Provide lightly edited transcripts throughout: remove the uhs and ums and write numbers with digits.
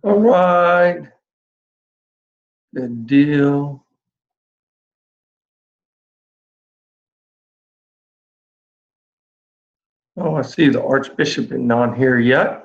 All right. Good deal. Oh, I see the Archbishop is not here yet.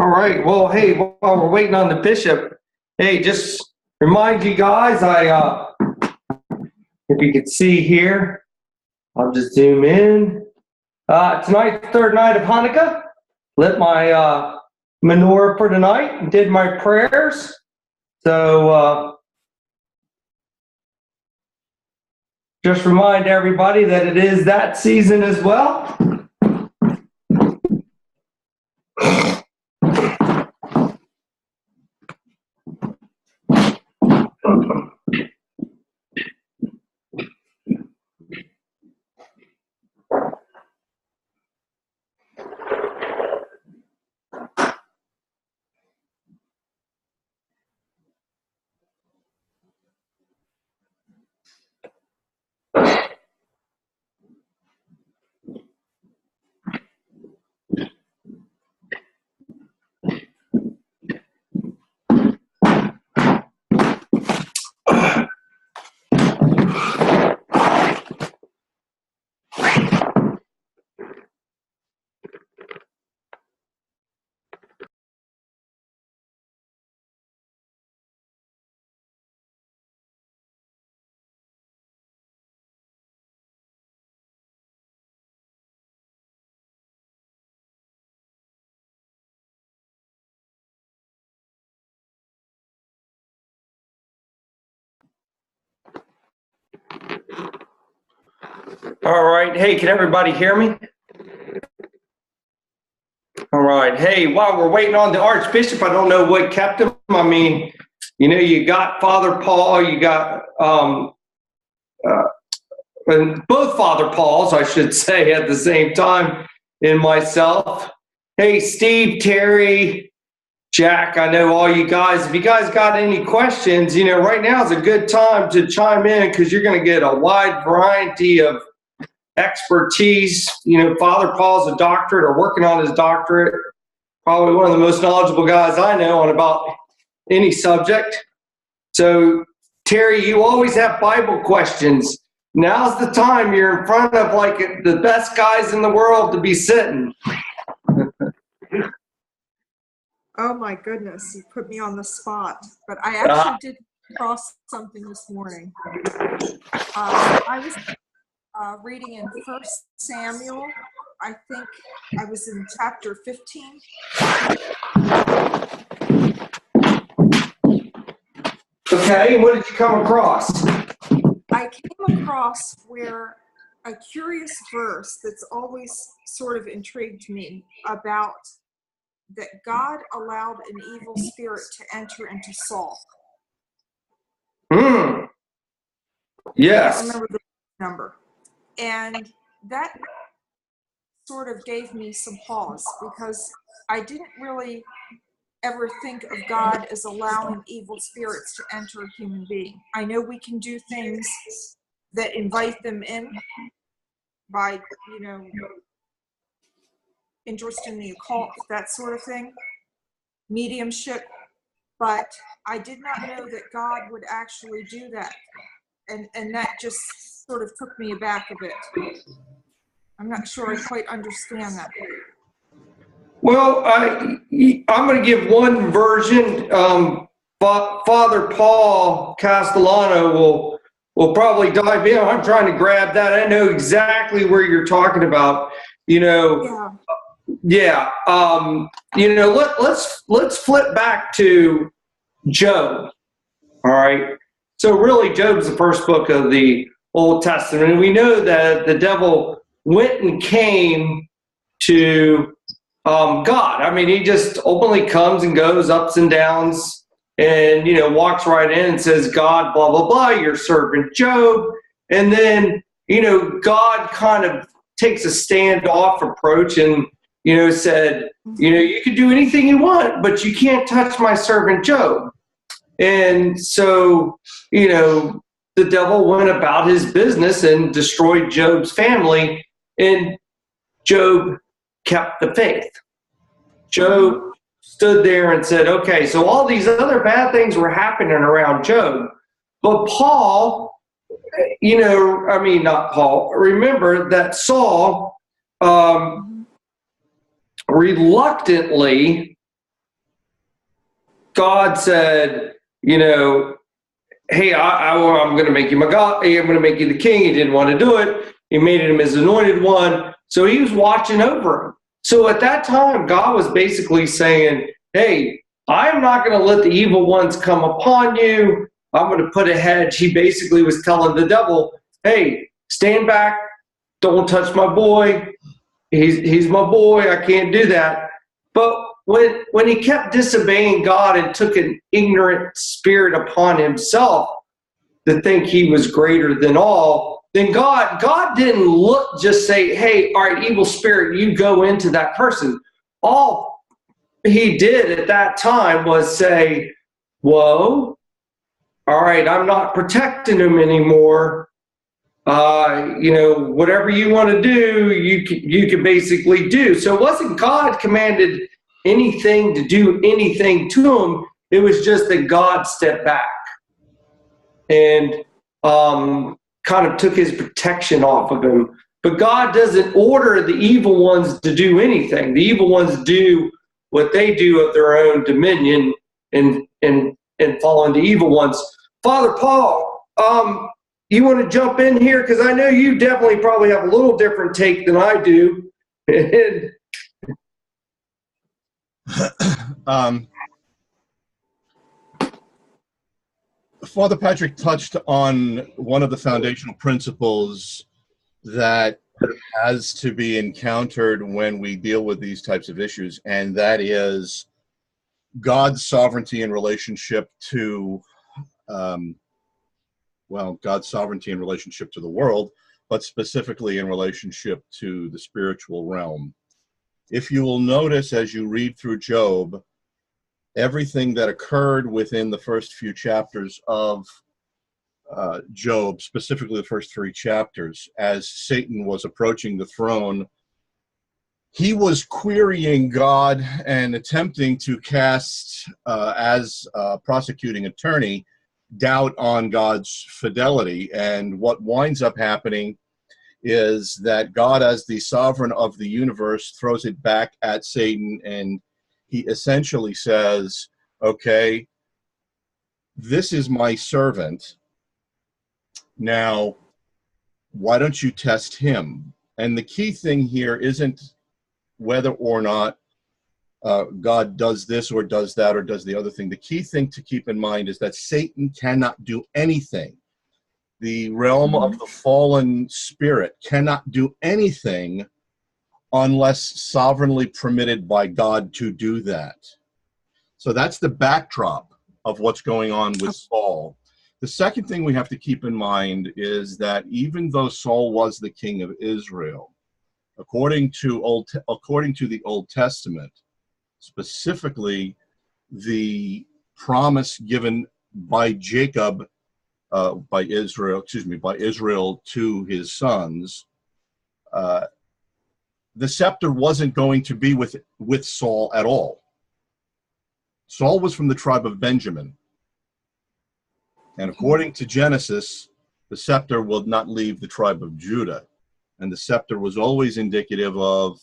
All right. Well, hey, while we're waiting on the bishop, hey, just remind you guys, if you can see here, I'll just zoom in. Tonight's the third night of Hanukkah. Lit my menorah for tonight and did my prayers. So just remind everybody that it is that season as well. All right. Hey, can everybody hear me? All right. Hey, while we're waiting on the Archbishop, I don't know what kept him. I mean, you know, you got Father Paul, you got and both Father Pauls, I should say, at the same time, and myself. Hey, Steve, Terry, Jack, I know all you guys. If you guys got any questions, you know, right now is a good time to chime in because you're going to get a wide variety of expertise. You know, Father Paul's a doctorate or working on his doctorate, probably one of the most knowledgeable guys I know on about any subject. So, Terry, you always have Bible questions. now's the time. You're in front of like the best guys in the world to be sitting. Oh my goodness, you put me on the spot. But I actually did cross something this morning. I was reading in 1 Samuel. I think I was in chapter 15. Okay, what did you come across? I came across where a curious verse that's always sort of intrigued me about that God allowed an evil spirit to enter into Saul. Yes. I can't remember the number. And that sort of gave me some pause because I didn't really ever think of God as allowing evil spirits to enter a human being. I know we can do things that invite them in by, interest in the occult, that sort of thing, mediumship, but I did not know that God would actually do that. And that just sort of took me aback a bit. I'm not sure I quite understand that. Well, I'm going to give one version. Father Paul Castellano will probably dive in. I'm trying to grab that. I know exactly where you're talking about. Yeah. Let's flip back to Job. All right. So really, Job's the first book of the Old Testament, and we know that the devil went and came to God. I mean, he just openly comes and goes, ups and downs, and walks right in and says, "God, blah blah blah, your servant Job," and then God kind of takes a standoff approach and said, you can do anything you want, but you can't touch my servant Job. And so, the devil went about his business and destroyed Job's family, and Job kept the faith. Job stood there and said, okay, so all these other bad things were happening around Job. But Paul, not Paul, remember that Saul reluctantly, God said, hey, I'm going to make you my God. Hey, I'm going to make you the king. He didn't want to do it. He made him his anointed one. So he was watching over him. So at that time, God was basically saying, hey, I'm not going to let the evil ones come upon you. I'm going to put a hedge. He basically was telling the devil, hey, stand back. Don't touch my boy. He's my boy. I can't do that. But when he kept disobeying God and took an ignorant spirit upon himself to think he was greater than all, then God didn't just say, hey, all right, evil spirit, you go into that person. All he did at that time was say, whoa, all right, I'm not protecting him anymore. Whatever you want to do, you can basically do. So it wasn't God commanded anything to do anything to him. It was just that God stepped back and kind of took his protection off of him. But God doesn't order the evil ones to do anything. The evil ones do what they do of their own dominion and fall into evil ones. Father Paul, you want to jump in here? Because I know you definitely probably have a little different take than I do. Father Patrick touched on one of the foundational principles that has to be encountered when we deal with these types of issues, and that is God's sovereignty in relationship to God's sovereignty in relationship to the world, but specifically in relationship to the spiritual realm. If you will notice as you read through Job, everything that occurred within the first few chapters of Job, specifically the first 3 chapters, as Satan was approaching the throne, he was querying God and attempting to cast, as a prosecuting attorney, doubt on God's fidelity. And what winds up happening is that God, as the sovereign of the universe, throws it back at Satan, and he essentially says, okay, this is my servant. Now, why don't you test him? And the key thing here isn't whether or not God does this or does that or does the other thing. The key thing to keep in mind is that Satan cannot do anything. The realm of the fallen spirit cannot do anything unless sovereignly permitted by God to do that. So that's the backdrop of what's going on with Saul. The second thing we have to keep in mind is that even though Saul was the king of Israel, according to the Old Testament, specifically the promise given by Jacob, by Israel to his sons, the scepter wasn't going to be with Saul at all. Saul was from the tribe of Benjamin. And according to Genesis, the scepter will not leave the tribe of Judah. And the scepter was always indicative of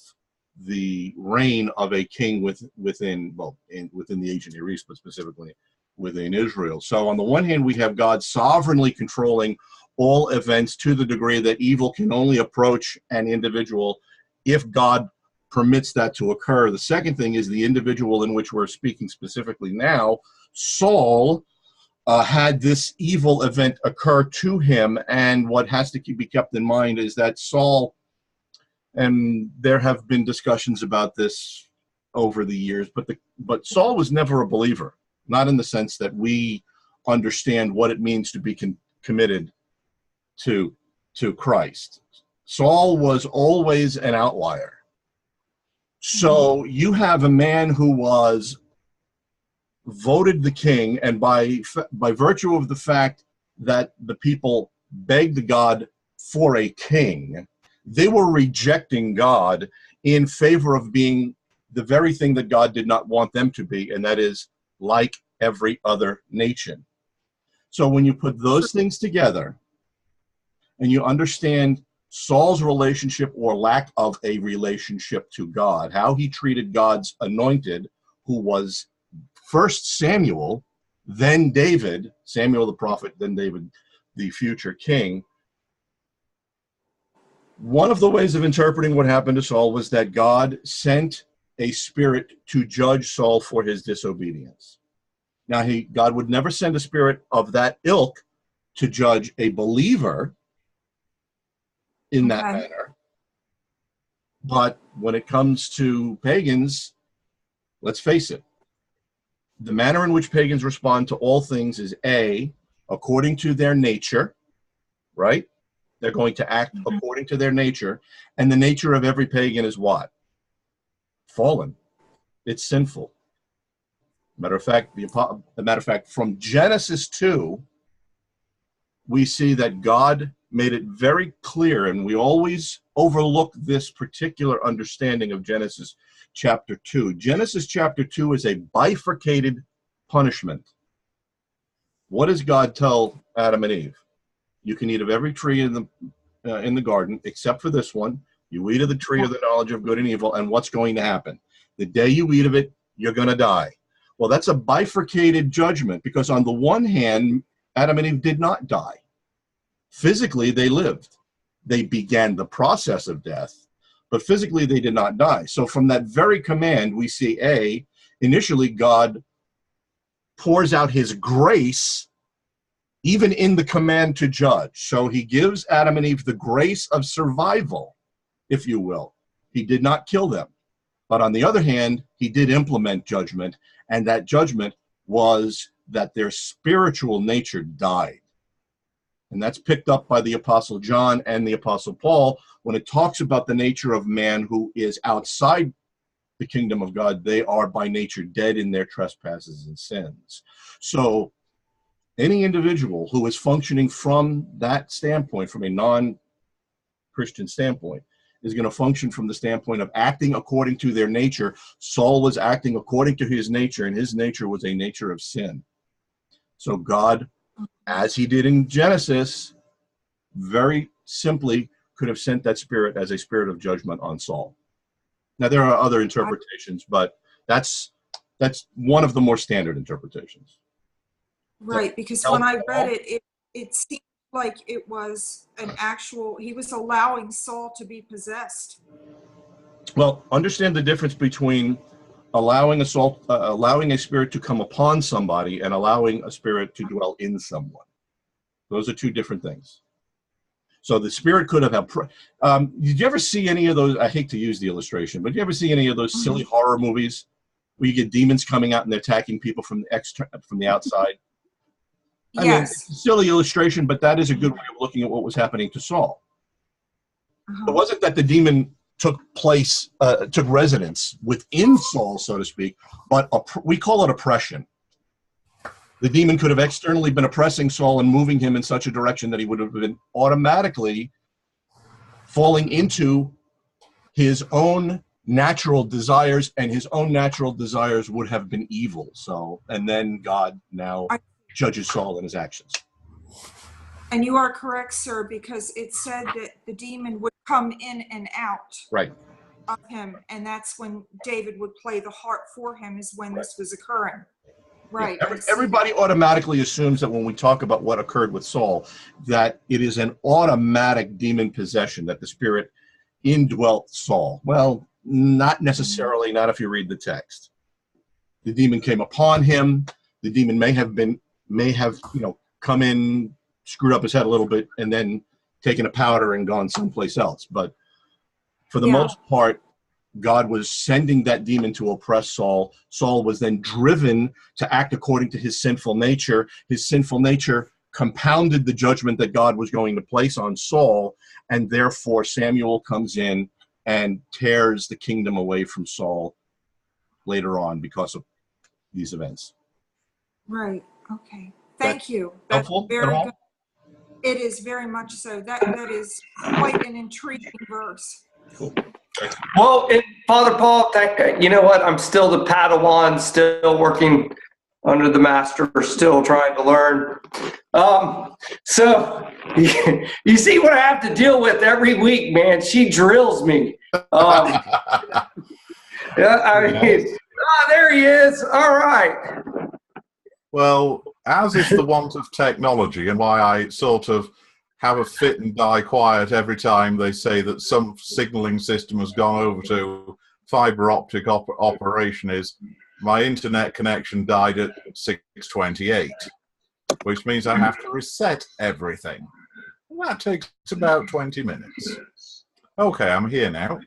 the reign of a king within the ancient Near East, but specifically within Israel. So on the one hand, we have God sovereignly controlling all events to the degree that evil can only approach an individual if God permits that to occur. The second thing is the individual in which we're speaking specifically now, Saul, had this evil event occur to him, and what has to be kept in mind is that Saul, and there have been discussions about this over the years, but Saul was never a believer, not in the sense that we understand what it means to be committed to Christ. Saul was always an outlier. So you have a man who was voted the king, and by virtue of the fact that the people begged God for a king, they were rejecting God in favor of being the very thing that God did not want them to be, and that is like every other nation. So when you put those things together and you understand Saul's relationship or lack of a relationship to God, how he treated God's anointed, who was first Samuel, then David, Samuel the prophet, then David the future king. One of the ways of interpreting what happened to Saul was that God sent a spirit to judge Saul for his disobedience. Now, God would never send a spirit of that ilk to judge a believer in that manner. But when it comes to pagans, let's face it, the manner in which pagans respond to all things is A, according to their nature, right? They're going to act according to their nature. And the nature of every pagan is what? Fallen. It's sinful. Matter of fact, from Genesis 2, we see that God made it very clear, and we always overlook this particular understanding of Genesis chapter 2. Genesis chapter 2 is a bifurcated punishment. What does God tell Adam and Eve? You can eat of every tree in the garden except for this one. You eat of the tree of the knowledge of good and evil, and what's going to happen? The day you eat of it, you're going to die. Well, that's a bifurcated judgment, because on the one hand, Adam and Eve did not die. Physically, they lived. They began the process of death, but physically they did not die. So from that very command, we see initially God pours out his grace even in the command to judge. So he gives Adam and Eve the grace of survival, if you will. He did not kill them. But on the other hand, he did implement judgment, and that judgment was that their spiritual nature died. And that's picked up by the Apostle John and the Apostle Paul when it talks about the nature of man who is outside the kingdom of God. They are by nature dead in their trespasses and sins. So any individual who is functioning from that standpoint, from a non-Christian standpoint, is going to function from the standpoint of acting according to their nature. Saul was acting according to his nature, and his nature was a nature of sin. So God as he did in Genesis, very simply could have sent that spirit as a spirit of judgment on Saul. Now, there are other interpretations, but that's one of the more standard interpretations. Right, because when I read it, it seemed like it was an actual, he was allowing Saul to be possessed. Well, understand the difference between allowing a spirit to come upon somebody and allowing a spirit to dwell in someone. Those are two different things. So the spirit could have did you ever see any of those? I hate to use the illustration, but did you ever see any of those silly horror movies where you get demons coming out and they're attacking people from the outside? I mean, it's a silly illustration, but that is a good way of looking at what was happening to Saul. It wasn't that the demon took residence within Saul, so to speak, but we call it oppression. The demon could have externally been oppressing Saul and moving him in such a direction that he would have been automatically falling into his own natural desires, and his own natural desires would have been evil. So, and then God now judges Saul in his actions. And you are correct, sir, because it said that the demon would come in and out of him, and that's when David would play the harp for him, is when this was occurring. Right. Everybody automatically assumes that when we talk about what occurred with Saul, that it is an automatic demon possession, that the spirit indwelt Saul. Well, not necessarily, not if you read the text. The demon came upon him. The demon may have come in, screwed up his head a little bit, and then taken a powder and gone someplace else. But for the most part, God was sending that demon to oppress Saul. Saul was then driven to act according to his sinful nature. His sinful nature compounded the judgment that God was going to place on Saul, and therefore Samuel comes in and tears the kingdom away from Saul later on because of these events. Right. Okay. Thank you. That's very good. It is very much so. That is quite an intriguing verse. Cool. Well, Father Paul, you know what? I'm still the Padawan, still working under the master, still trying to learn. So you see what I have to deal with every week, man. She drills me. There he is. All right. Well, as is the want of technology, and why I sort of have a fit and die quiet every time they say that some signaling system has gone over to fiber optic operation, is my internet connection died at 6:28, which means I have to reset everything. That takes about 20 minutes. Okay, I'm here now.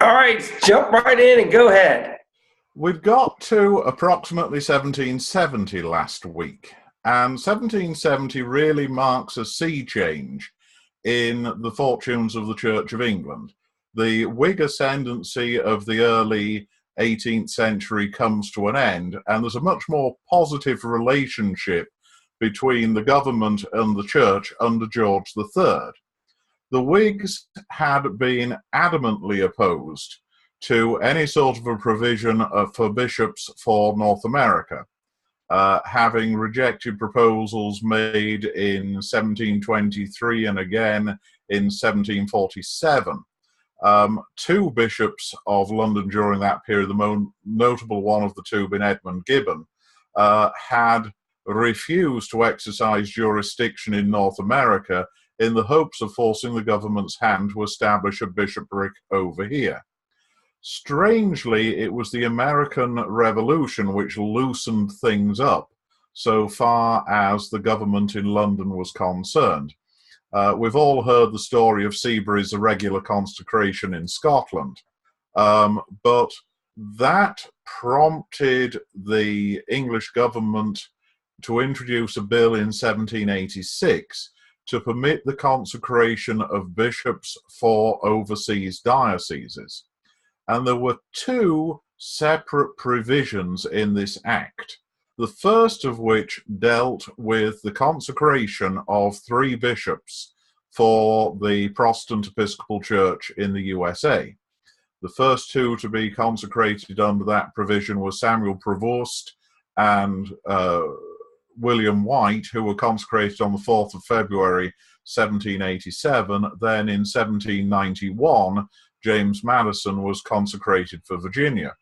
All right, jump right in and go ahead. We've got to approximately 1770 last week. And 1770 really marks a sea change in the fortunes of the Church of England. The Whig ascendancy of the early 18th century comes to an end, and there's a much more positive relationship between the government and the Church under George III. The Whigs had been adamantly opposed to any sort of a provision for bishops for North America. Having rejected proposals made in 1723 and again in 1747. Two bishops of London during that period, the most notable one of the two being Edmund Gibbon, had refused to exercise jurisdiction in North America in the hopes of forcing the government's hand to establish a bishopric over here. Strangely, it was the American Revolution which loosened things up so far as the government in London was concerned. We've all heard the story of Seabury's irregular consecration in Scotland, but that prompted the English government to introduce a bill in 1786 to permit the consecration of bishops for overseas dioceses. And there were two separate provisions in this act, the first of which dealt with the consecration of 3 bishops for the Protestant Episcopal Church in the USA. The first 2 to be consecrated under that provision were Samuel Prevost and William White, who were consecrated on the 4th of February 1787. Then in 1791, James Madison was consecrated for Virginia.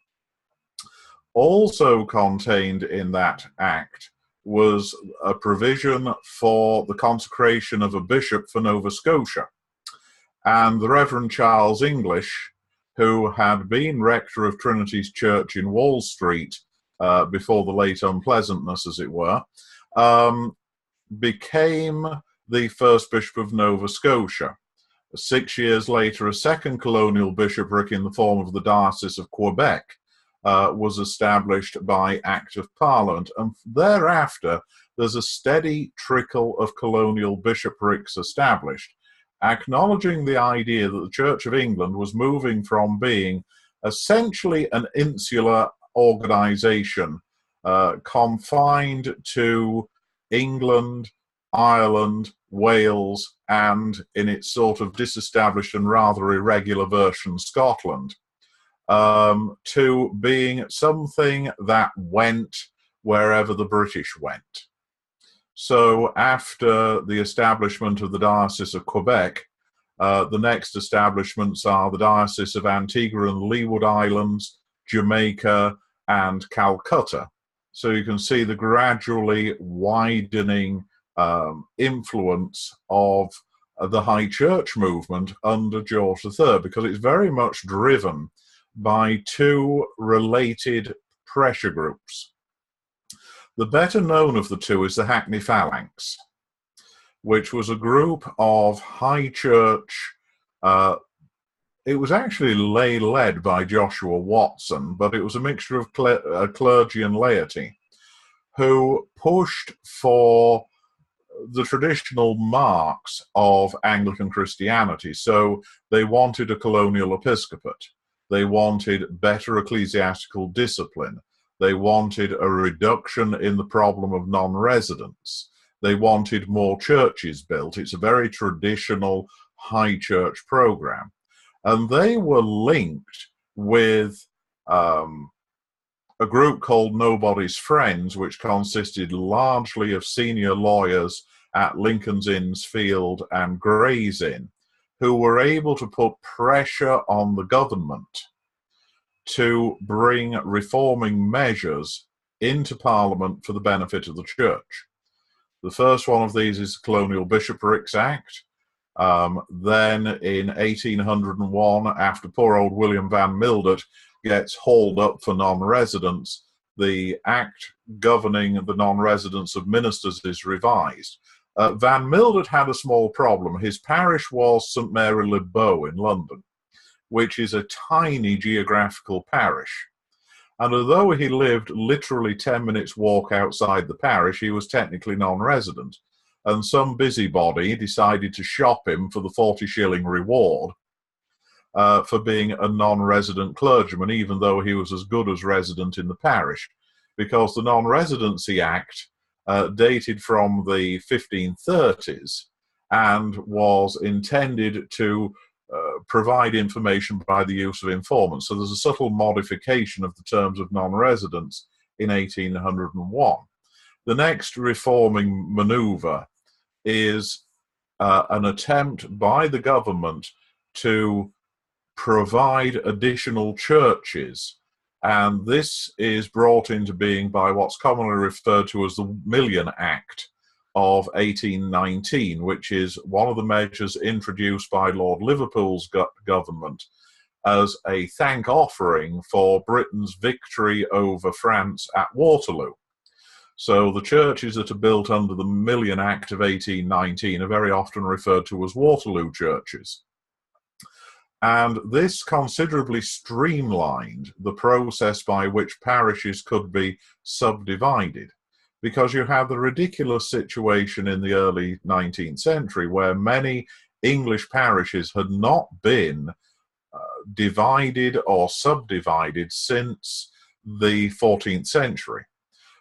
Also contained in that act was a provision for the consecration of a bishop for Nova Scotia. And the Reverend Charles English, who had been rector of Trinity's Church in Wall Street before the late unpleasantness, as it were, became the first bishop of Nova Scotia. 6 years later, a second colonial bishopric in the form of the Diocese of Quebec was established by Act of Parliament, and thereafter there's a steady trickle of colonial bishoprics established, acknowledging the idea that the Church of England was moving from being essentially an insular organization confined to England, Ireland, Wales, and in its sort of disestablished and rather irregular version, Scotland, to being something that went wherever the British went. So after the establishment of the Diocese of Quebec, the next establishments are the Diocese of Antigua and the Leeward Islands, Jamaica, and Calcutta. So you can see the gradually widening influence of the High Church movement under George III, because it's very much driven by two related pressure groups. The better known of the two is the Hackney Phalanx, which was a group of High Church. It was actually led by Joshua Watson, but it was a mixture of clergy and laity who pushed for the traditional marks of Anglican Christianity. So they wanted a colonial episcopate. They wanted better ecclesiastical discipline. They wanted a reduction in the problem of non-residence. They wanted more churches built. It's a very traditional high church program. And they were linked with a group called Nobody's Friends, which consisted largely of senior lawyers at Lincoln's Inn's Field and Gray's Inn, who were able to put pressure on the government to bring reforming measures into Parliament for the benefit of the church. The first one of these is the Colonial Bishoprics Act. Then in 1801, after poor old William Van Mildert gets hauled up for non-residence, the act governing the non-residence of ministers is revised. Van Mildert had a small problem. His parish was St Mary le Bow in London, which is a tiny geographical parish. And although he lived literally 10 minutes walk outside the parish, he was technically non-resident. And some busybody decided to shop him for the 40-shilling reward for being a non-resident clergyman, even though he was as good as resident in the parish, because the Non-Residency Act dated from the 1530s and was intended to provide information by the use of informants. So there's a subtle modification of the terms of non-residence in 1801. The next reforming maneuver is an attempt by the government to provide additional churches, and this is brought into being by what's commonly referred to as the Million Act of 1819, which is one of the measures introduced by Lord Liverpool's government as a thank offering for Britain's victory over France at Waterloo. So the churches that are built under the Million Act of 1819 are very often referred to as Waterloo churches. And this considerably streamlined the process by which parishes could be subdivided, because you have the ridiculous situation in the early 19th century where many English parishes had not been divided or subdivided since the 14th century.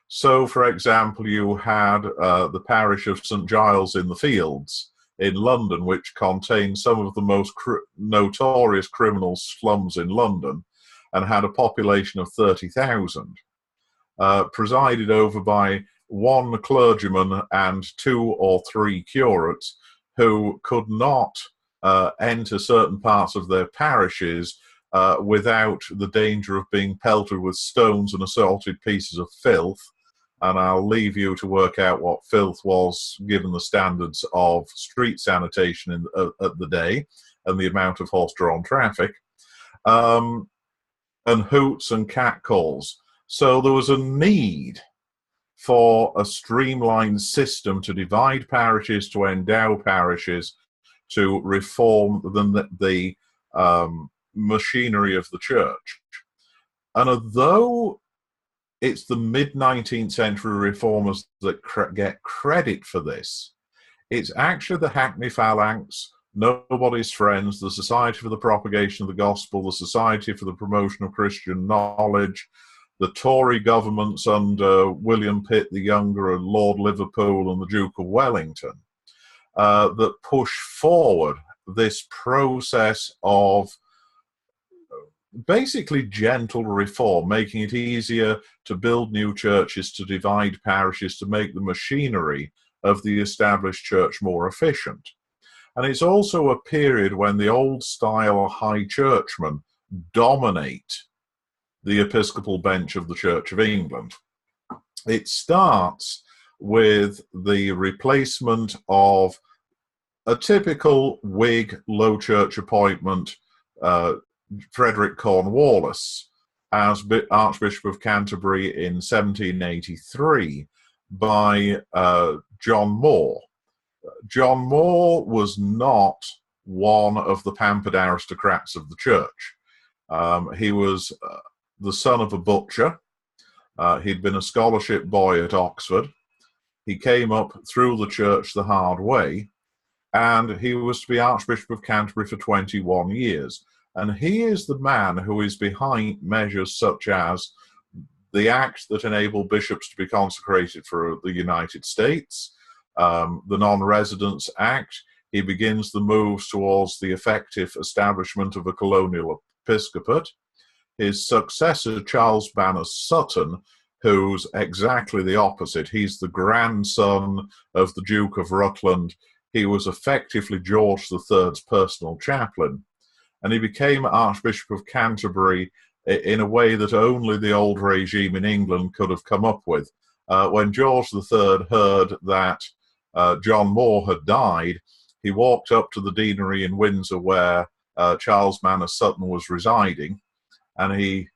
So, for example, you had the parish of St Giles in the Fields in London, which contained some of the most notorious criminal slums in London and had a population of 30,000, presided over by one clergyman and 2 or 3 curates who could not enter certain parts of their parishes without the danger of being pelted with stones and assaulted pieces of filth. And I'll leave you to work out what filth was given the standards of street sanitation at the day and the amount of horse-drawn traffic, and hoots and catcalls. So there was a need for a streamlined system to divide parishes, to endow parishes, to reform the machinery of the church. And although it's the mid-19th century reformers that get credit for this, it's actually the Hackney Phalanx, Nobody's Friends, the Society for the Propagation of the Gospel, the Society for the Promotion of Christian Knowledge, the Tory governments under William Pitt the Younger and Lord Liverpool and the Duke of Wellington that push forward this process of basically gentle reform, making it easier to build new churches, to divide parishes, to make the machinery of the established church more efficient. And it's also a period when the old-style high churchmen dominate the episcopal bench of the Church of England. It starts with the replacement of a typical Whig low church appointment, Frederick Cornwallis, as Archbishop of Canterbury in 1783 by John Moore. John Moore was not one of the pampered aristocrats of the church. He was the son of a butcher. He'd been a scholarship boy at Oxford. He came up through the church the hard way, and he was to be Archbishop of Canterbury for 21 years. And he is the man who is behind measures such as the Act that enabled bishops to be consecrated for the United States, the Non-Residence Act. He begins the moves towards the effective establishment of a colonial episcopate. His successor, Charles Manners Sutton, who's exactly the opposite. He's the grandson of the Duke of Rutland. He was effectively George III's personal chaplain. And he became Archbishop of Canterbury in a way that only the old regime in England could have come up with. When George III heard that John Moore had died, he walked up to the deanery in Windsor where Charles Manners Sutton was residing, and he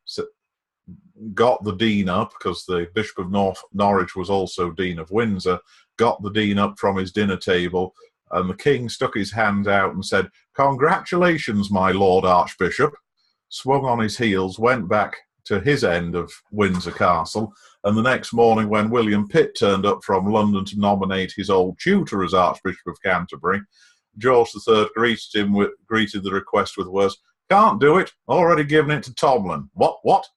got the dean up, because the Bishop of Norwich was also Dean of Windsor, got the dean up from his dinner table, and the king stuck his hand out and said, "Congratulations, my Lord Archbishop," swung on his heels, went back to his end of Windsor Castle, and the next morning when William Pitt turned up from London to nominate his old tutor as Archbishop of Canterbury, George III greeted the request with the words, "Can't do it, already given it to Tomlin." What?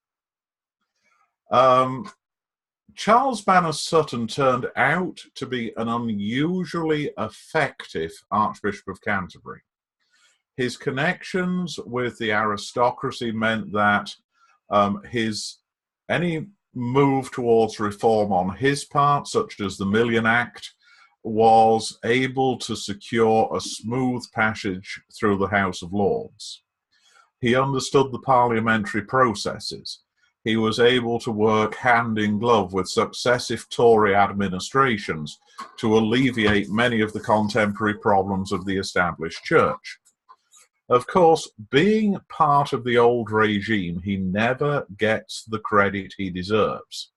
Charles Manners Sutton turned out to be an unusually effective Archbishop of Canterbury. His connections with the aristocracy meant that any move towards reform on his part, such as the Million Act, was able to secure a smooth passage through the House of Lords. He understood the parliamentary processes. He was able to work hand in glove with successive Tory administrations to alleviate many of the contemporary problems of the established church. Of course, being part of the old regime, he never gets the credit he deserves,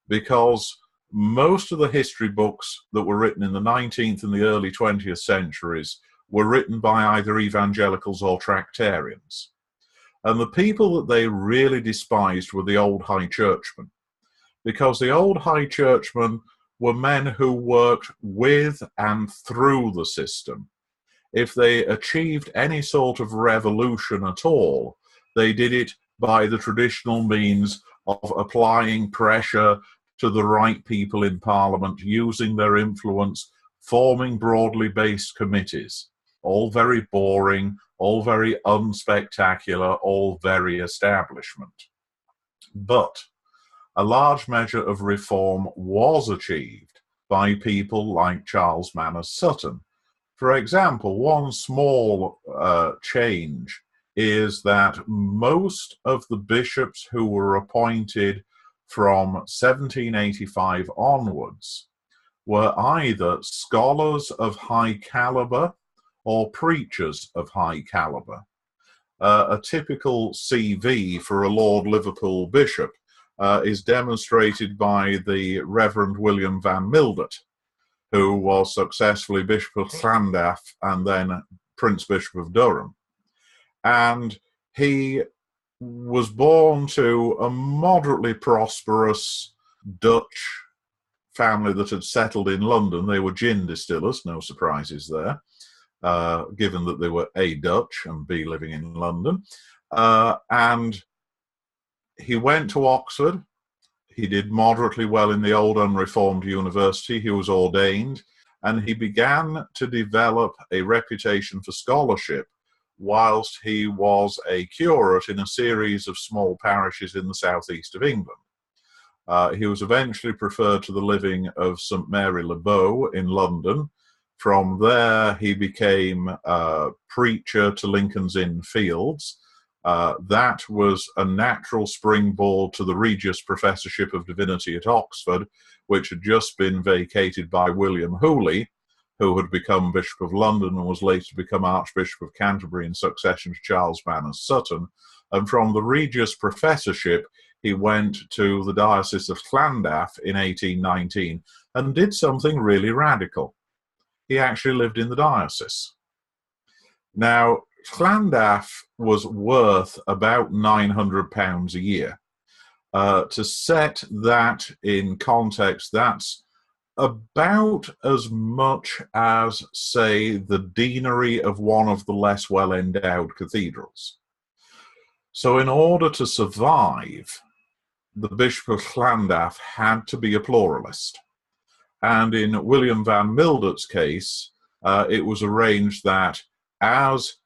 because most of the history books that were written in the 19th and the early 20th centuries were written by either evangelicals or Tractarians. And the people that they really despised were the old high churchmen, because the old high churchmen were men who worked with and through the system. If they achieved any sort of revolution at all, they did it by the traditional means of applying pressure to the right people in Parliament, using their influence, forming broadly based committees. All very boring, all very unspectacular, all very establishment. But a large measure of reform was achieved by people like Charles Manners Sutton. For example, one small change is that most of the bishops who were appointed from 1785 onwards were either scholars of high caliber or preachers of high caliber. A typical CV for a Lord Liverpool bishop is demonstrated by the Reverend William Van Mildert, who was successfully Bishop of Llandaff and then Prince Bishop of Durham. And he was born to a moderately prosperous Dutch family that had settled in London. They were gin distillers, no surprises there, given that they were A, Dutch, and B, living in London. And he went to Oxford. He did moderately well in the old unreformed university. He was ordained, and he began to develop a reputation for scholarship whilst he was a curate in a series of small parishes in the southeast of England. He was eventually preferred to the living of St Mary le Bow in London. From there, he became preacher to Lincoln's Inn Fields. That was a natural springboard to the Regius Professorship of Divinity at Oxford, which had just been vacated by William Hooley, who had become Bishop of London and was later to become Archbishop of Canterbury in succession to Charles Manners Sutton. And from the Regius Professorship, he went to the Diocese of Llandaff in 1819 and did something really radical. He actually lived in the diocese. Now, Llandaff was worth about £900 a year. To set that in context, that's about as much as, say, the deanery of one of the less well-endowed cathedrals. So in order to survive, the Bishop of Llandaff had to be a pluralist. And in William Van Mildert's case, it was arranged that as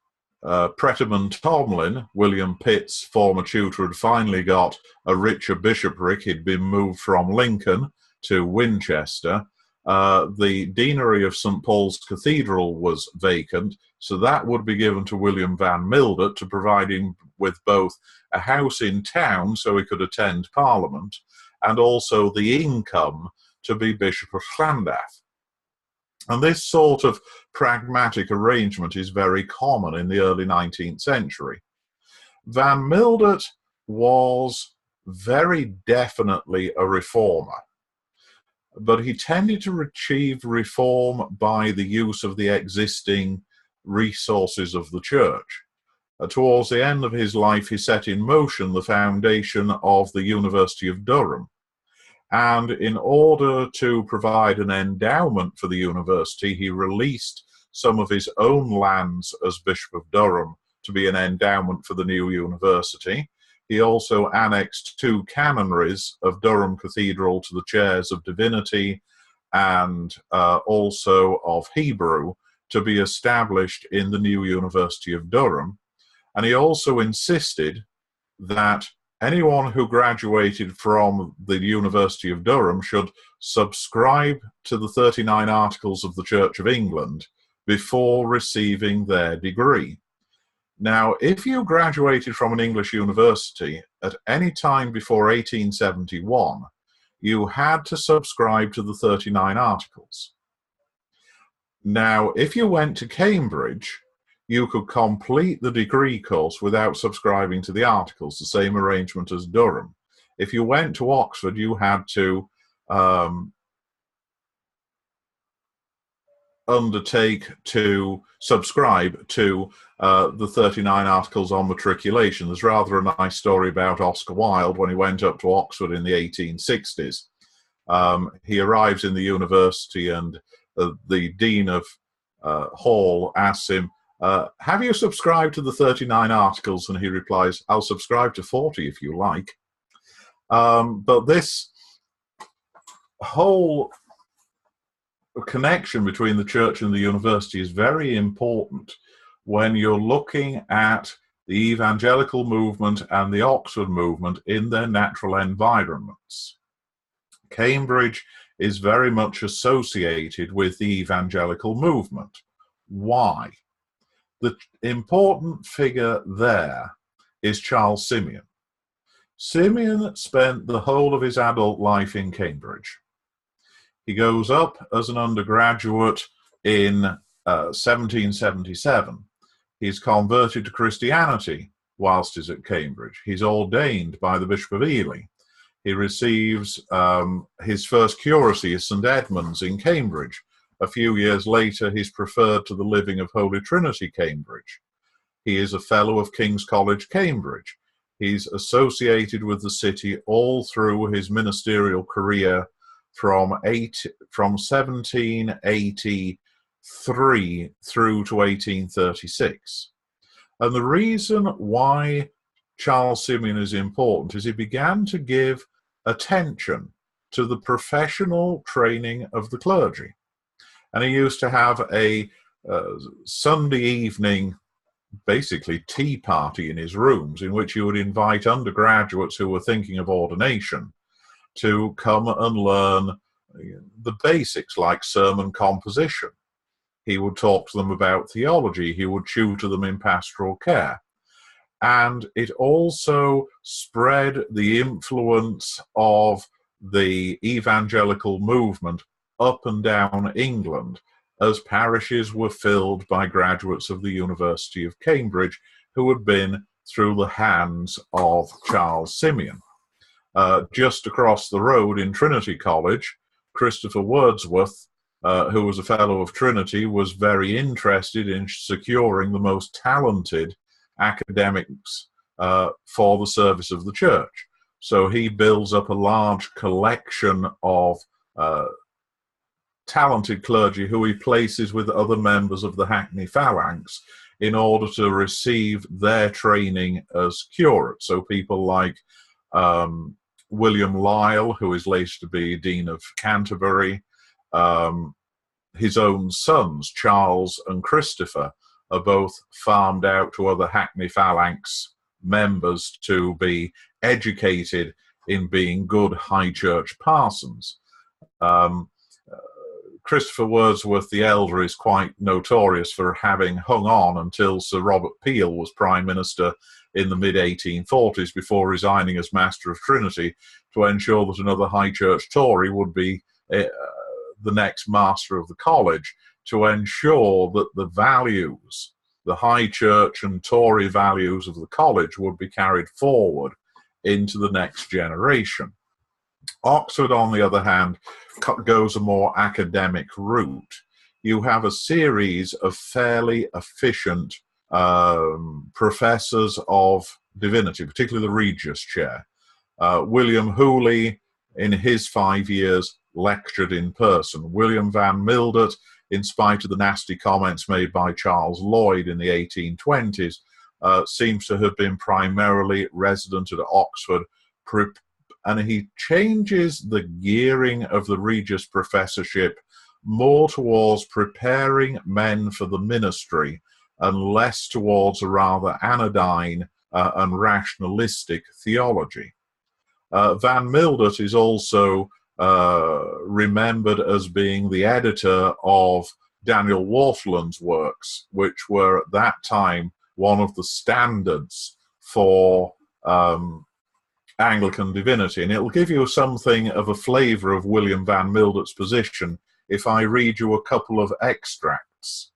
Preterman Tomlin, William Pitt's former tutor, had finally got a richer bishopric. He'd been moved from Lincoln to Winchester. The deanery of St Paul's Cathedral was vacant, so that would be given to William Van Mildert to provide him with both a house in town so he could attend Parliament and also the income to be Bishop of Llandaff. And this sort of pragmatic arrangement is very common in the early 19th century. Van Mildert was very definitely a reformer, but he tended to achieve reform by the use of the existing resources of the church. Towards the end of his life, he set in motion the foundation of the University of Durham. And in order to provide an endowment for the university, he released some of his own lands as Bishop of Durham to be an endowment for the new university. He also annexed 2 canonries of Durham Cathedral to the chairs of divinity and also of Hebrew to be established in the new University of Durham. And he also insisted that anyone who graduated from the University of Durham should subscribe to the 39 Articles of the Church of England before receiving their degree. Now, if you graduated from an English university at any time before 1871, you had to subscribe to the 39 Articles. Now, if you went to Cambridge, you could complete the degree course without subscribing to the Articles, the same arrangement as Durham. If you went to Oxford, you had to undertake to subscribe to the 39 Articles on matriculation. There's rather a nice story about Oscar Wilde when he went up to Oxford in the 1860s. He arrives in the university and the Dean of Hall asks him, have you subscribed to the 39 Articles? And he replies, I'll subscribe to 40 if you like. But this whole connection between the church and the university is very important when you're looking at the evangelical movement and the Oxford movement in their natural environments. Cambridge is very much associated with the evangelical movement. Why? The important figure there is Charles Simeon. Simeon spent the whole of his adult life in Cambridge. He goes up as an undergraduate in 1777. He's converted to Christianity whilst he's at Cambridge. He's ordained by the Bishop of Ely. He receives his first curacy at St Edmunds in Cambridge. A few years later, he's preferred to the living of Holy Trinity, Cambridge. He is a Fellow of King's College, Cambridge. He's associated with the city all through his ministerial career from 1783 through to 1836. And the reason why Charles Simeon is important is he began to give attention to the professional training of the clergy. And he used to have a Sunday evening, basically tea party in his rooms, in which he would invite undergraduates who were thinking of ordination to come and learn the basics like sermon composition. He would talk to them about theology. He would tutor them in pastoral care. And it also spread the influence of the evangelical movement up and down England, as parishes were filled by graduates of the University of Cambridge who had been through the hands of Charles Simeon. Just across the road in Trinity College, Christopher Wordsworth, who was a Fellow of Trinity, was very interested in securing the most talented academics for the service of the church. So he builds up a large collection of talented clergy who he places with other members of the Hackney Phalanx in order to receive their training as curates. So people like William Lisle, who is later to be Dean of Canterbury. His own sons, Charles and Christopher, are both farmed out to other Hackney Phalanx members to be educated in being good high church parsons. Christopher Wordsworth the elder is quite notorious for having hung on until Sir Robert Peel was Prime Minister in the mid-1840s before resigning as Master of Trinity to ensure that another high church Tory would be the next Master of the College, to ensure that the values, the high church and Tory values of the college, would be carried forward into the next generation. Oxford, on the other hand, goes a more academic route. You have a series of fairly efficient professors of divinity, particularly the Regius Chair. William Hooley, in his 5 years, lectured in person. William Van Mildert, in spite of the nasty comments made by Charles Lloyd in the 1820s, seems to have been primarily resident at Oxford, and he changes the gearing of the Regius Professorship more towards preparing men for the ministry and less towards a rather anodyne and rationalistic theology. Van Mildert is also remembered as being the editor of Daniel Waterland's works, which were at that time one of the standards for Anglican divinity. And it'll give you something of a flavour of William Van Mildert's position if I read you a couple of extracts.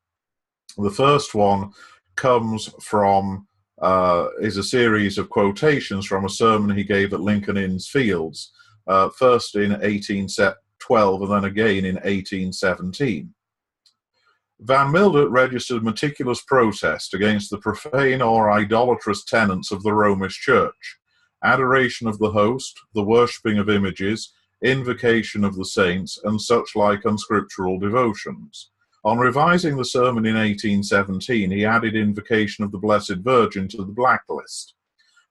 The first one comes from, is a series of quotations from a sermon he gave at Lincoln Inn's Fields, first in 1812 and then again in 1817. Van Mildert registered meticulous protest against the profane or idolatrous tenets of the Romish Church, adoration of the host, the worshipping of images, invocation of the saints, and such like unscriptural devotions. On revising the sermon in 1817, he added invocation of the Blessed Virgin to the blacklist.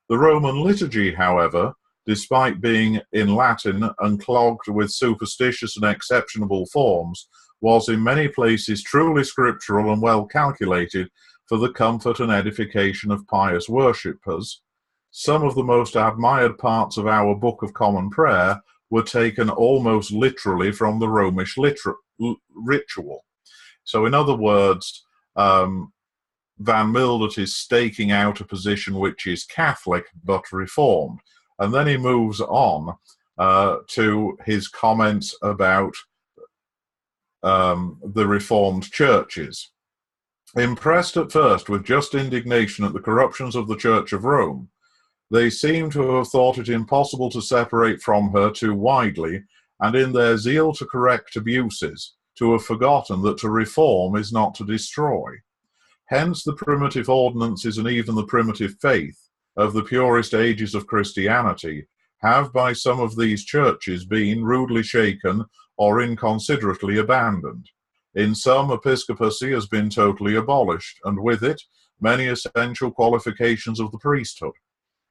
The Roman liturgy, however, despite being in Latin and clogged with superstitious and exceptionable forms, was in many places truly scriptural and well calculated for the comfort and edification of pious worshippers. Some of the most admired parts of our Book of Common Prayer were taken almost literally from the Romish ritual. So in other words, Van Mildert is staking out a position which is Catholic but Reformed. And then he moves on to his comments about the Reformed churches. Impressed at first with just indignation at the corruptions of the Church of Rome, they seem to have thought it impossible to separate from her too widely, and in their zeal to correct abuses, to have forgotten that to reform is not to destroy. Hence the primitive ordinances and even the primitive faith of the purest ages of Christianity have by some of these churches been rudely shaken or inconsiderately abandoned. In some, episcopacy has been totally abolished, and with it, many essential qualifications of the priesthood.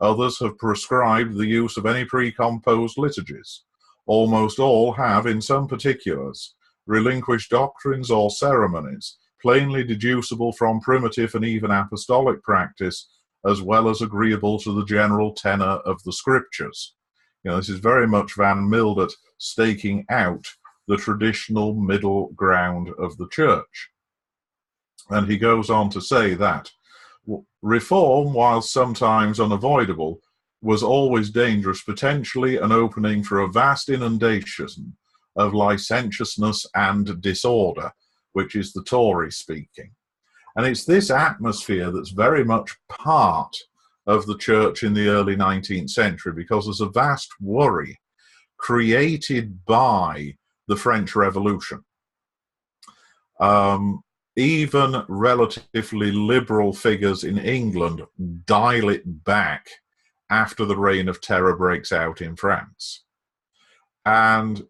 Others have prescribed the use of any precomposed liturgies. Almost all have, in some particulars, relinquished doctrines or ceremonies, plainly deducible from primitive and even apostolic practice, as well as agreeable to the general tenor of the Scriptures. This is very much Van Mildert staking out the traditional middle ground of the Church. And he goes on to say that reform, while sometimes unavoidable, was always dangerous, potentially an opening for a vast inundation of licentiousness and disorder, which is the Tory speaking. And it's this atmosphere that's very much part of the Church in the early 19th century, because there's a vast worry created by the French Revolution. Even relatively liberal figures in England dial it back after the Reign of Terror breaks out in France. And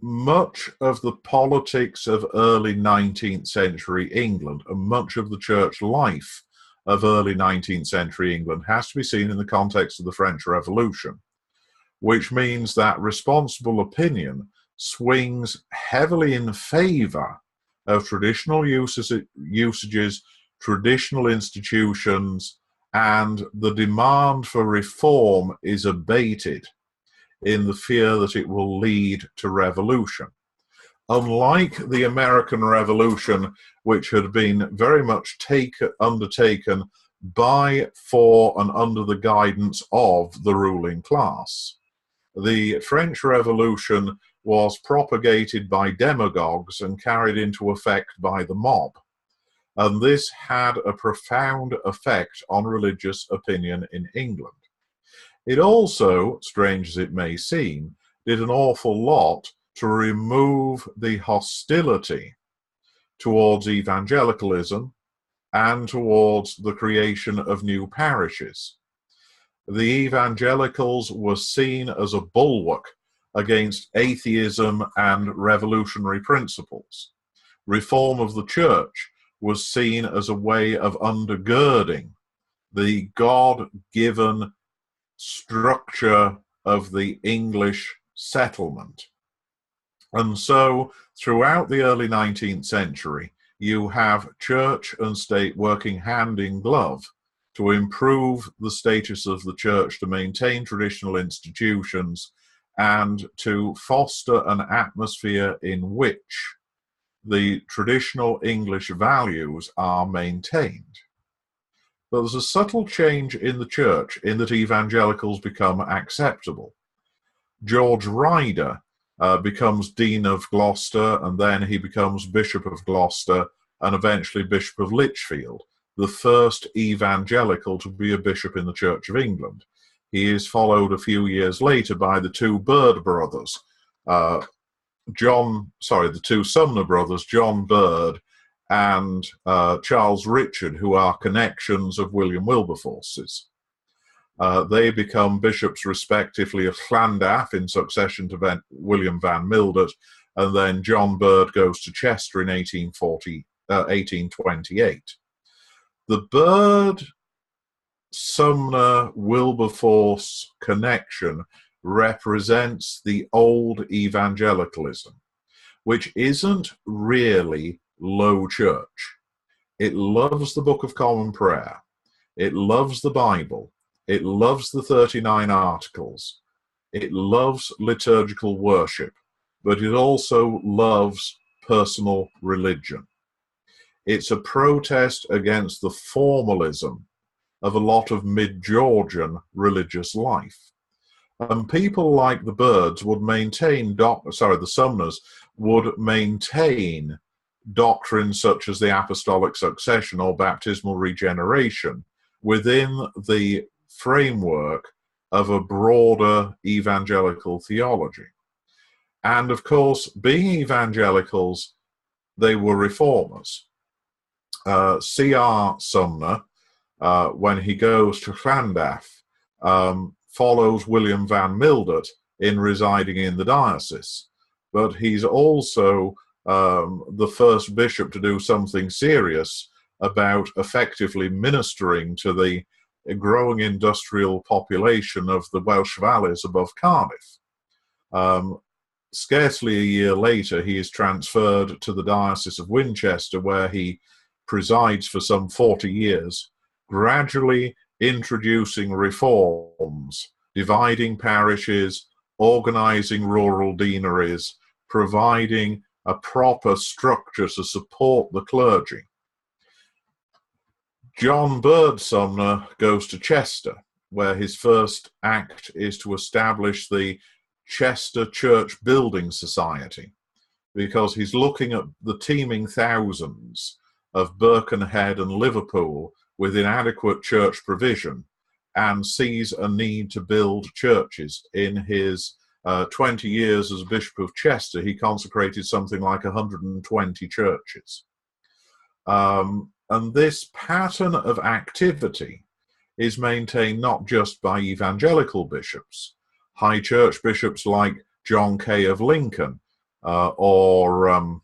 much of the politics of early 19th century England and much of the church life of early 19th century England has to be seen in the context of the French Revolution, which means that responsible opinion swings heavily in favor of traditional usages, traditional institutions, and the demand for reform is abated in the fear that it will lead to revolution. Unlike the American Revolution, which had been very much undertaken by, for, and under the guidance of the ruling class, the French Revolution was propagated by demagogues and carried into effect by the mob. And this had a profound effect on religious opinion in England. It also, strange as it may seem, did an awful lot to remove the hostility towards evangelicalism and towards the creation of new parishes. The evangelicals were seen as a bulwark against atheism and revolutionary principles. Reform of the church was seen as a way of undergirding the God-given structure of the English settlement. And so, throughout the early 19th century, you have church and state working hand in glove to improve the status of the church, to maintain traditional institutions, and to foster an atmosphere in which the traditional English values are maintained. But there's a subtle change in the church in that evangelicals become acceptable. George Ryder becomes Dean of Gloucester, and then he becomes Bishop of Gloucester and eventually Bishop of Lichfield, the first evangelical to be a bishop in the Church of England. He is followed a few years later by the two Byrd brothers, the two Sumner brothers, John Byrd and Charles Richard, who are connections of William Wilberforce's. They become bishops respectively of Llandaff in succession to William Van Mildert, and then John Byrd goes to Chester in 1828. The Byrd-Sumner-Wilberforce connection represents the old evangelicalism, which isn't really low church. It loves the Book of Common Prayer. It loves the Bible. It loves the 39 Articles. It loves liturgical worship, but it also loves personal religion. It's a protest against the formalism of a lot of mid-Georgian religious life. And people like the Byrds would maintain, the Sumners would maintain doctrines such as the apostolic succession or baptismal regeneration within the framework of a broader evangelical theology. And of course, being evangelicals, they were reformers. C.R. Sumner, when he goes to Llandaff, follows William Van Mildert in residing in the diocese. But he's also the first bishop to do something serious about effectively ministering to the growing industrial population of the Welsh valleys above Cardiff. Scarcely a year later, he is transferred to the Diocese of Winchester, where he presides for some 40 years, gradually introducing reforms, dividing parishes, organising rural deaneries, providing a proper structure to support the clergy. John Byrd Sumner goes to Chester, where his first act is to establish the Chester Church Building Society, because he's looking at the teeming thousands of Birkenhead and Liverpool with inadequate church provision and sees a need to build churches. In his 20 years as Bishop of Chester, he consecrated something like 120 churches. And this pattern of activity is maintained not just by evangelical bishops. High church bishops like John Kay of Lincoln or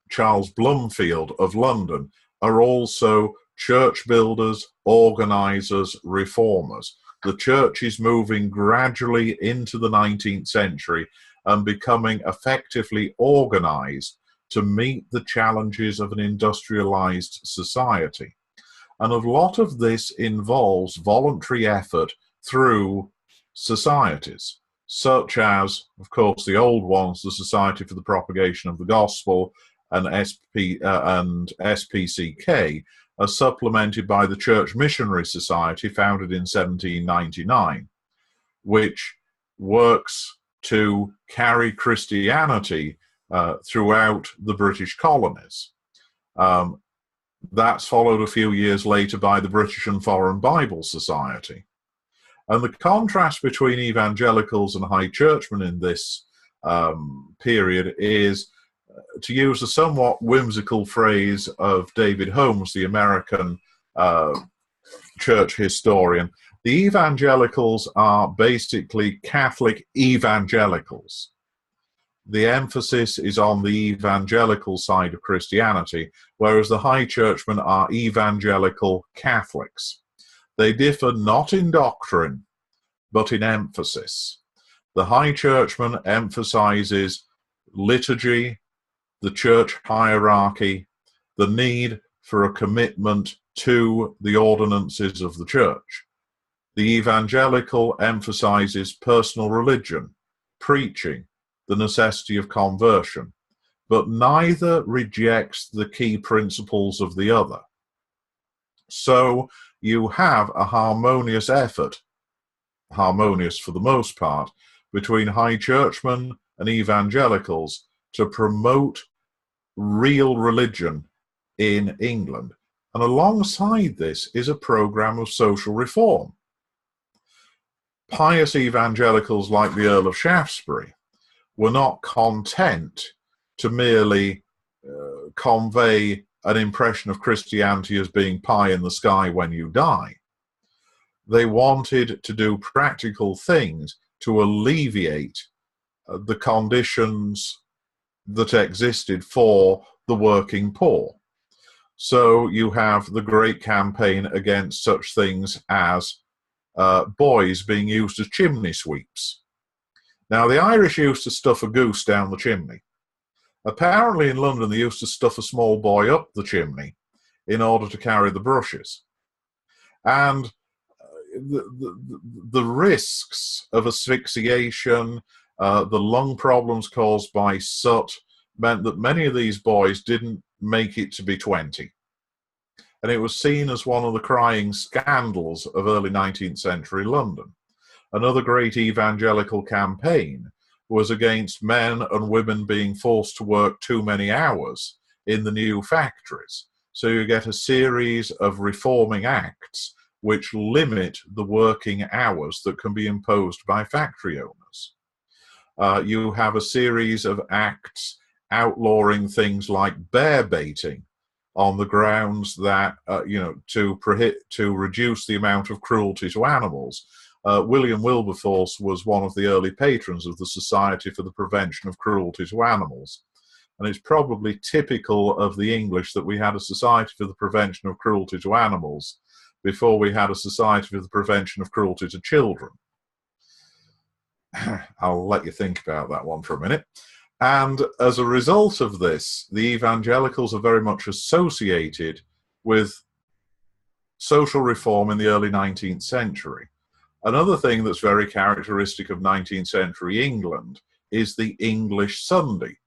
Charles Blumfield of London are also church builders, organisers, reformers. The church is moving gradually into the 19th century and becoming effectively organised to meet the challenges of an industrialised society. And a lot of this involves voluntary effort through societies, such as, of course, the old ones, the Society for the Propagation of the Gospel and SPCK, are supplemented by the Church Missionary Society, founded in 1799, which works to carry Christianity throughout the British colonies. That's followed a few years later by the British and Foreign Bible Society. And the contrast between evangelicals and high churchmen in this period is, to use a somewhat whimsical phrase of David Holmes, the American church historian, the evangelicals are basically Catholic evangelicals. The emphasis is on the evangelical side of Christianity, whereas the high churchmen are evangelical Catholics. They differ not in doctrine, but in emphasis. The high churchman emphasizes liturgy, the church hierarchy, the need for a commitment to the ordinances of the church. The evangelical emphasizes personal religion, preaching, the necessity of conversion, but neither rejects the key principles of the other. So you have a harmonious effort, harmonious for the most part, between high churchmen and evangelicals to promote real religion in England. And alongside this is a program of social reform. Pious evangelicals like the Earl of Shaftesbury were not content to merely convey an impression of Christianity as being pie in the sky when you die. They wanted to do practical things to alleviate the conditions that existed for the working poor. So you have the great campaign against such things as boys being used as chimney sweeps. Now, the Irish used to stuff a goose down the chimney, Apparently in London they used to stuff a small boy up the chimney in order to carry the brushes. And the risks of asphyxiation, the lung problems caused by soot, meant that many of these boys didn't make it to be 20. And it was seen as one of the crying scandals of early 19th century London. Another great evangelical campaign was against men and women being forced to work too many hours in the new factories. So you get a series of reforming acts which limit the working hours that can be imposed by factory owners. You have a series of acts outlawing things like bear baiting on the grounds that, to reduce the amount of cruelty to animals. William Wilberforce was one of the early patrons of the Society for the Prevention of Cruelty to Animals. And it's probably typical of the English that we had a Society for the Prevention of Cruelty to Animals before we had a Society for the Prevention of Cruelty to Children. I'll let you think about that one for a minute. And as a result of this, the evangelicals are very much associated with social reform in the early 19th century. Another thing that's very characteristic of 19th century England is the English Sunday.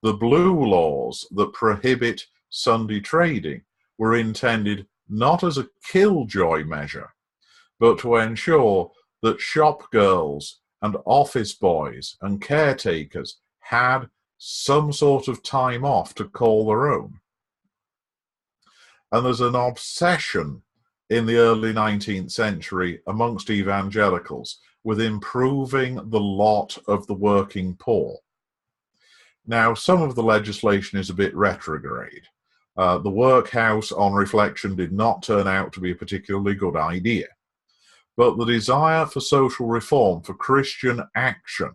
The blue laws that prohibit Sunday trading were intended not as a killjoy measure, but to ensure that shop girls and office boys and caretakers had some sort of time off to call their own. And there's an obsession in the early 19th century amongst evangelicals with improving the lot of the working poor. Now, some of the legislation is a bit retrograde. The workhouse, on reflection, did not turn out to be a particularly good idea. But the desire for social reform, for Christian action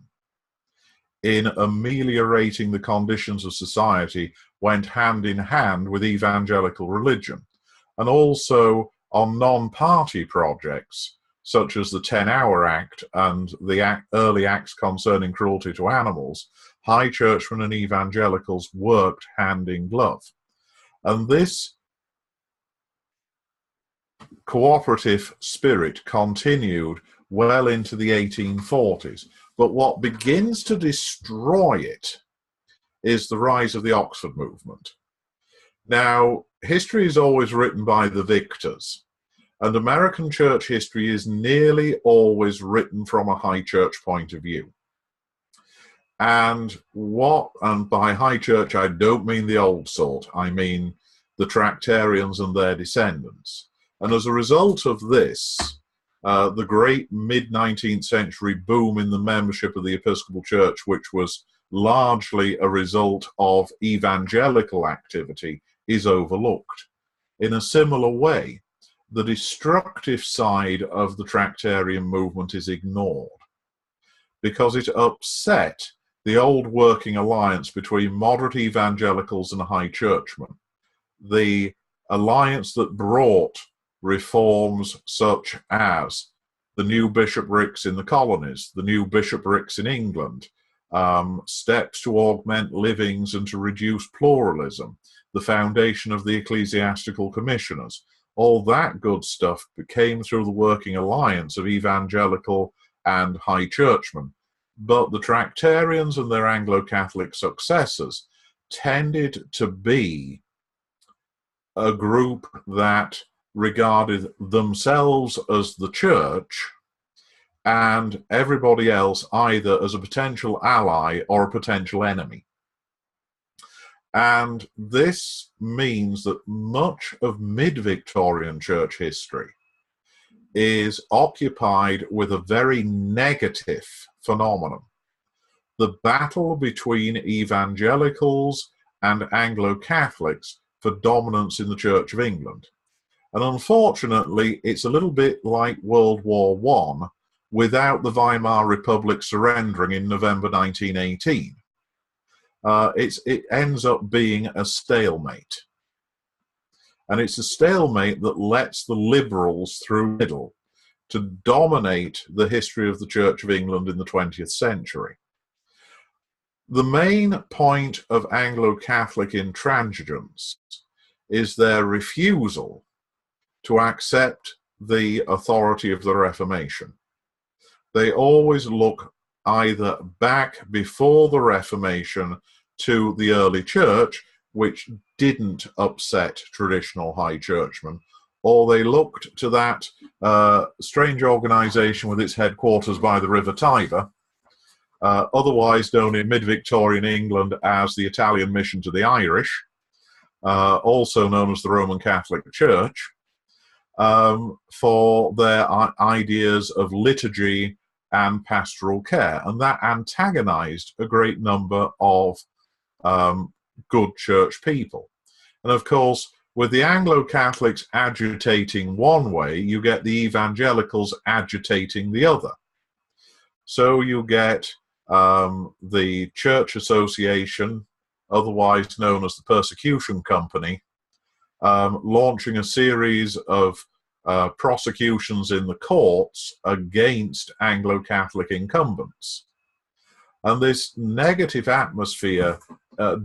in ameliorating the conditions of society, went hand in hand with evangelical religion. And also on non-party projects, such as the 10-Hour Act and the early acts concerning cruelty to animals, high churchmen and evangelicals worked hand in glove. And this cooperative spirit continued well into the 1840s. But what begins to destroy it is the rise of the Oxford movement. Now, history is always written by the victors, and American church history is nearly always written from a high church point of view. And by high church, I don't mean the old sort, I mean the Tractarians and their descendants. And as a result of this, the great mid-19th century boom in the membership of the Episcopal Church, which was largely a result of evangelical activity, is overlooked. In a similar way, the destructive side of the Tractarian movement is ignored because it upset the old working alliance between moderate evangelicals and high churchmen, the alliance that brought reforms such as the new bishoprics in the colonies, the new bishoprics in England, steps to augment livings and to reduce pluralism, the foundation of the ecclesiastical commissioners. All that good stuff came through the working alliance of evangelical and high churchmen. But the Tractarians and their Anglo-Catholic successors tended to be a group that regarded themselves as the church and everybody else either as a potential ally or a potential enemy. And this means that much of mid-Victorian church history is occupied with a very negative phenomenon. The battle between evangelicals and Anglo-Catholics for dominance in the Church of England. And unfortunately, it's a little bit like World War I without the Weimar Republic surrendering in November 1918. It ends up being a stalemate. And it's a stalemate that lets the liberals through the middle to dominate the history of the Church of England in the 20th century. the main point of Anglo-Catholic intransigence is their refusal to accept the authority of the Reformation. They always look either back before the Reformation to the early church, which didn't upset traditional high churchmen, or they looked to that strange organization with its headquarters by the River Tiber, otherwise known in mid-Victorian England as the Italian Mission to the Irish, also known as the Roman Catholic Church, for their ideas of liturgy and pastoral care. And that antagonized a great number of good church people. And of course, with the Anglo-Catholics agitating one way, you get the evangelicals agitating the other. So you get the Church Association, otherwise known as the Persecution Company, launching a series of prosecutions in the courts against Anglo-Catholic incumbents. And this negative atmosphere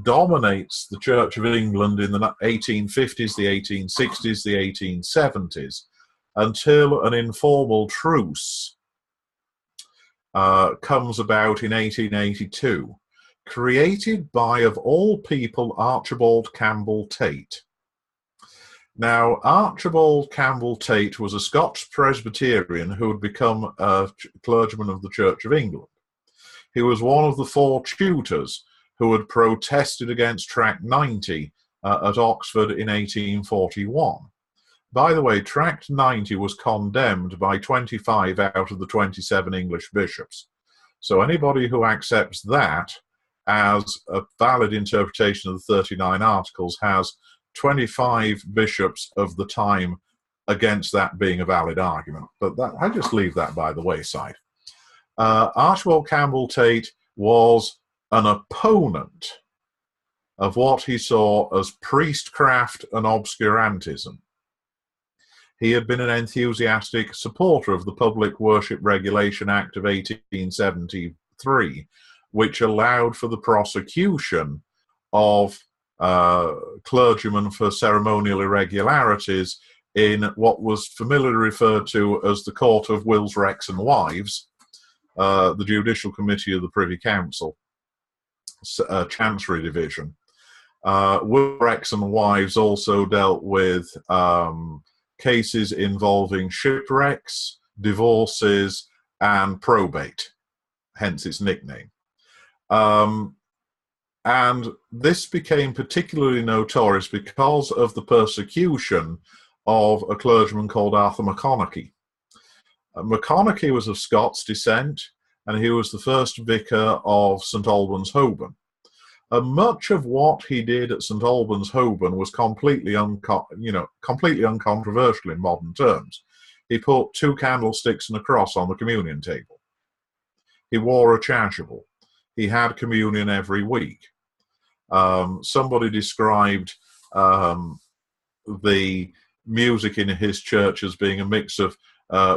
dominates the Church of England in the 1850s, the 1860s, the 1870s, until an informal truce comes about in 1882, created by, of all people, Archibald Campbell Tate. Now, Archibald Campbell Tate was a Scotch Presbyterian who had become a clergyman of the Church of England. He was one of the 4 tutors who had protested against Tract 90 at Oxford in 1841. By the way, Tract 90 was condemned by 25 out of the 27 English bishops. So anybody who accepts that as a valid interpretation of the 39 Articles has 25 bishops of the time against that being a valid argument. But that, I just leave that by the wayside. Archibald Campbell Tate was an opponent of what he saw as priestcraft and obscurantism. He had been an enthusiastic supporter of the Public Worship Regulation Act of 1873, which allowed for the prosecution of clergymen for ceremonial irregularities in what was familiarly referred to as the Court of Wills, Wrecks and Wives, the Judicial Committee of the Privy Council, Chancery Division. Wills, Wrecks and Wives also dealt with cases involving shipwrecks, divorces, and probate, hence its nickname. And this became particularly notorious because of the persecution of a clergyman called Arthur McConaughey. McConaughey was of Scots descent, and he was the first vicar of St Albans Holborn. Much of what he did at St Albans Holborn was completely uncontroversial in modern terms. He put 2 candlesticks and a cross on the communion table. He wore a chasuble. He had communion every week. Somebody described the music in his church as being a mix of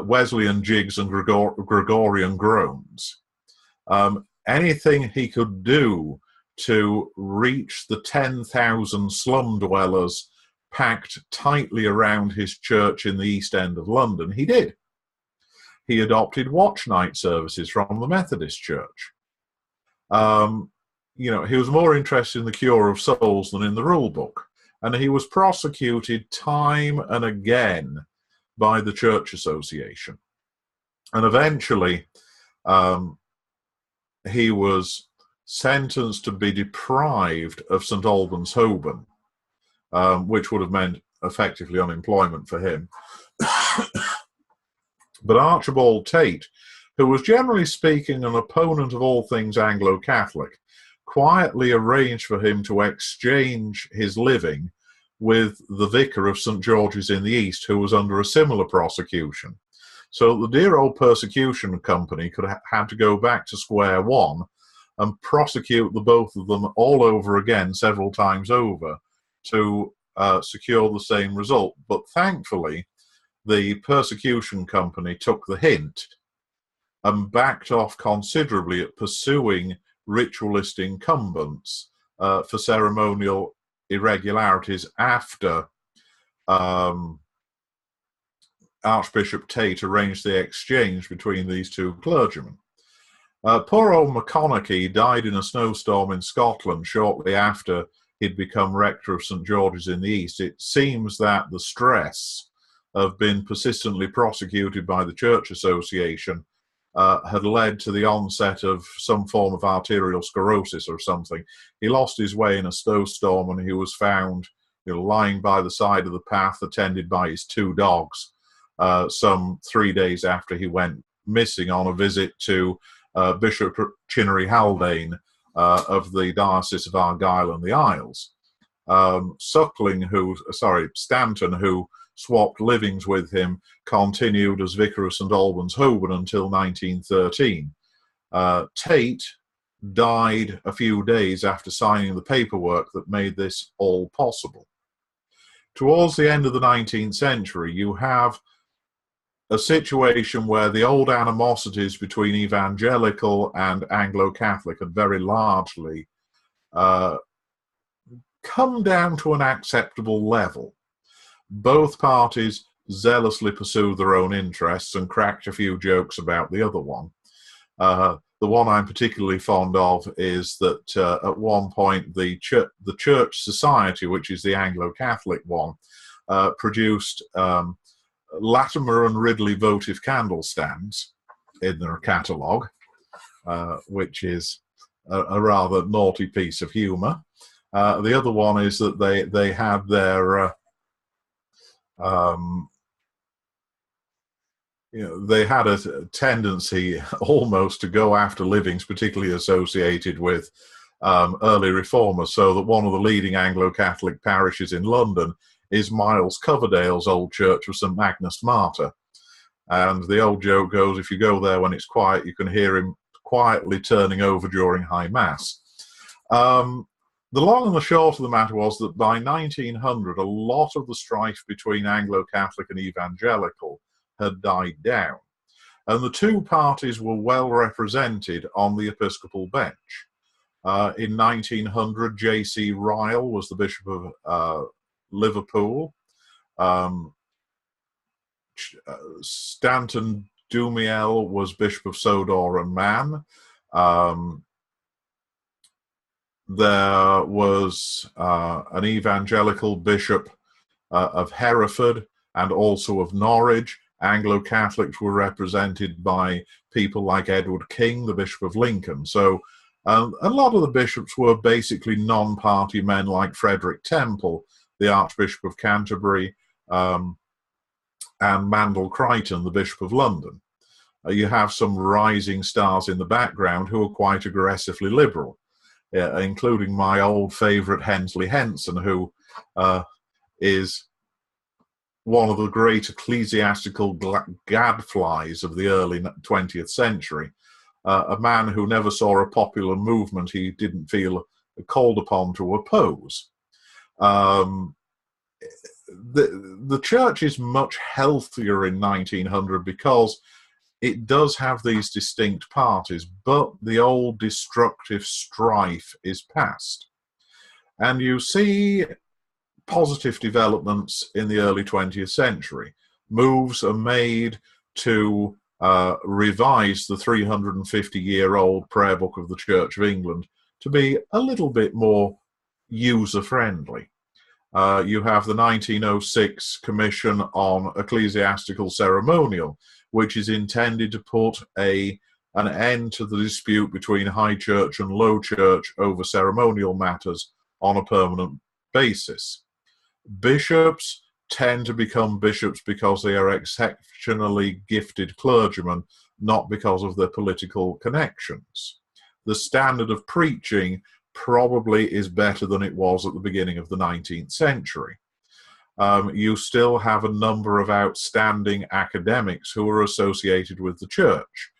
Wesleyan jigs and Gregorian groans. Anything he could do to reach the 10,000 slum dwellers packed tightly around his church in the East End of London, he did. He adopted watch night services from the Methodist Church. He was more interested in the cure of souls than in the rule book. And he was prosecuted time and again by the Church Association. And eventually, he was sentenced to be deprived of St Albans Holborn, which would have meant effectively unemployment for him. But Archibald Tate, who was generally speaking an opponent of all things Anglo-Catholic, quietly arranged for him to exchange his living with the vicar of St George's in the East, who was under a similar prosecution. So the dear old Persecution Company had to go back to square one and prosecute the both of them all over again several times over to secure the same result. But thankfully, the Persecution Company took the hint and backed off considerably at pursuing ritualist incumbents for ceremonial irregularities after Archbishop Tate arranged the exchange between these two clergymen. Poor old McConaughey died in a snowstorm in Scotland shortly after he'd become rector of St George's in the East. It seems that the stress of being persistently prosecuted by the Church Association had led to the onset of some form of arterial sclerosis or something. He lost his way in a snowstorm and he was found, lying by the side of the path, attended by his two dogs, some 3 days after he went missing on a visit to Bishop Chinnery Haldane of the Diocese of Argyll and the Isles. Stanton, who swapped livings with him, continued as vicar of St Albans, Holborn until 1913. Tate died a few days after signing the paperwork that made this all possible. Towards the end of the 19th century, you have a situation where the old animosities between evangelical and Anglo-Catholic had very largely come down to an acceptable level. Both parties zealously pursued their own interests and cracked a few jokes about the other one. The one I'm particularly fond of is that at one point the Church Society, which is the Anglo-Catholic one, produced Latimer and Ridley votive candle stands in their catalogue, which is a rather naughty piece of humour. The other one is that they had their they had a tendency almost to go after livings particularly associated with early reformers, so that one of the leading Anglo-Catholic parishes in London is Miles Coverdale's old church of St Magnus Martyr. And the old joke goes, if you go there when it's quiet, you can hear him quietly turning over during High Mass. The long and the short of the matter was that by 1900, a lot of the strife between Anglo-Catholic and Evangelical had died down. And the two parties were well represented on the episcopal bench. In 1900, J.C. Ryle was the Bishop of Liverpool. Stanton Dumiel was Bishop of Sodor and Man. There was an evangelical bishop of Hereford and also of Norwich. Anglo-Catholics were represented by people like Edward King, the Bishop of Lincoln. So a lot of the bishops were basically non-party men like Frederick Temple, the Archbishop of Canterbury, and Mandell Crichton, the Bishop of London. You have some rising stars in the background who are quite aggressively liberal, including my old favourite Hensley Henson, who is one of the great ecclesiastical gadflies of the early 20th century, a man who never saw a popular movement he didn't feel called upon to oppose. The church is much healthier in 1900 because it does have these distinct parties, but the old destructive strife is past. And you see positive developments in the early 20th century. Moves are made to revise the 350-year-old prayer book of the Church of England to be a little bit more user-friendly. You have the 1906 Commission on Ecclesiastical Ceremonial, which is intended to put an end to the dispute between High Church and Low Church over ceremonial matters on a permanent basis. Bishops tend to become bishops because they are exceptionally gifted clergymen, not because of their political connections. The standard of preaching probably is better than it was at the beginning of the 19th century. You still have a number of outstanding academics who are associated with the church,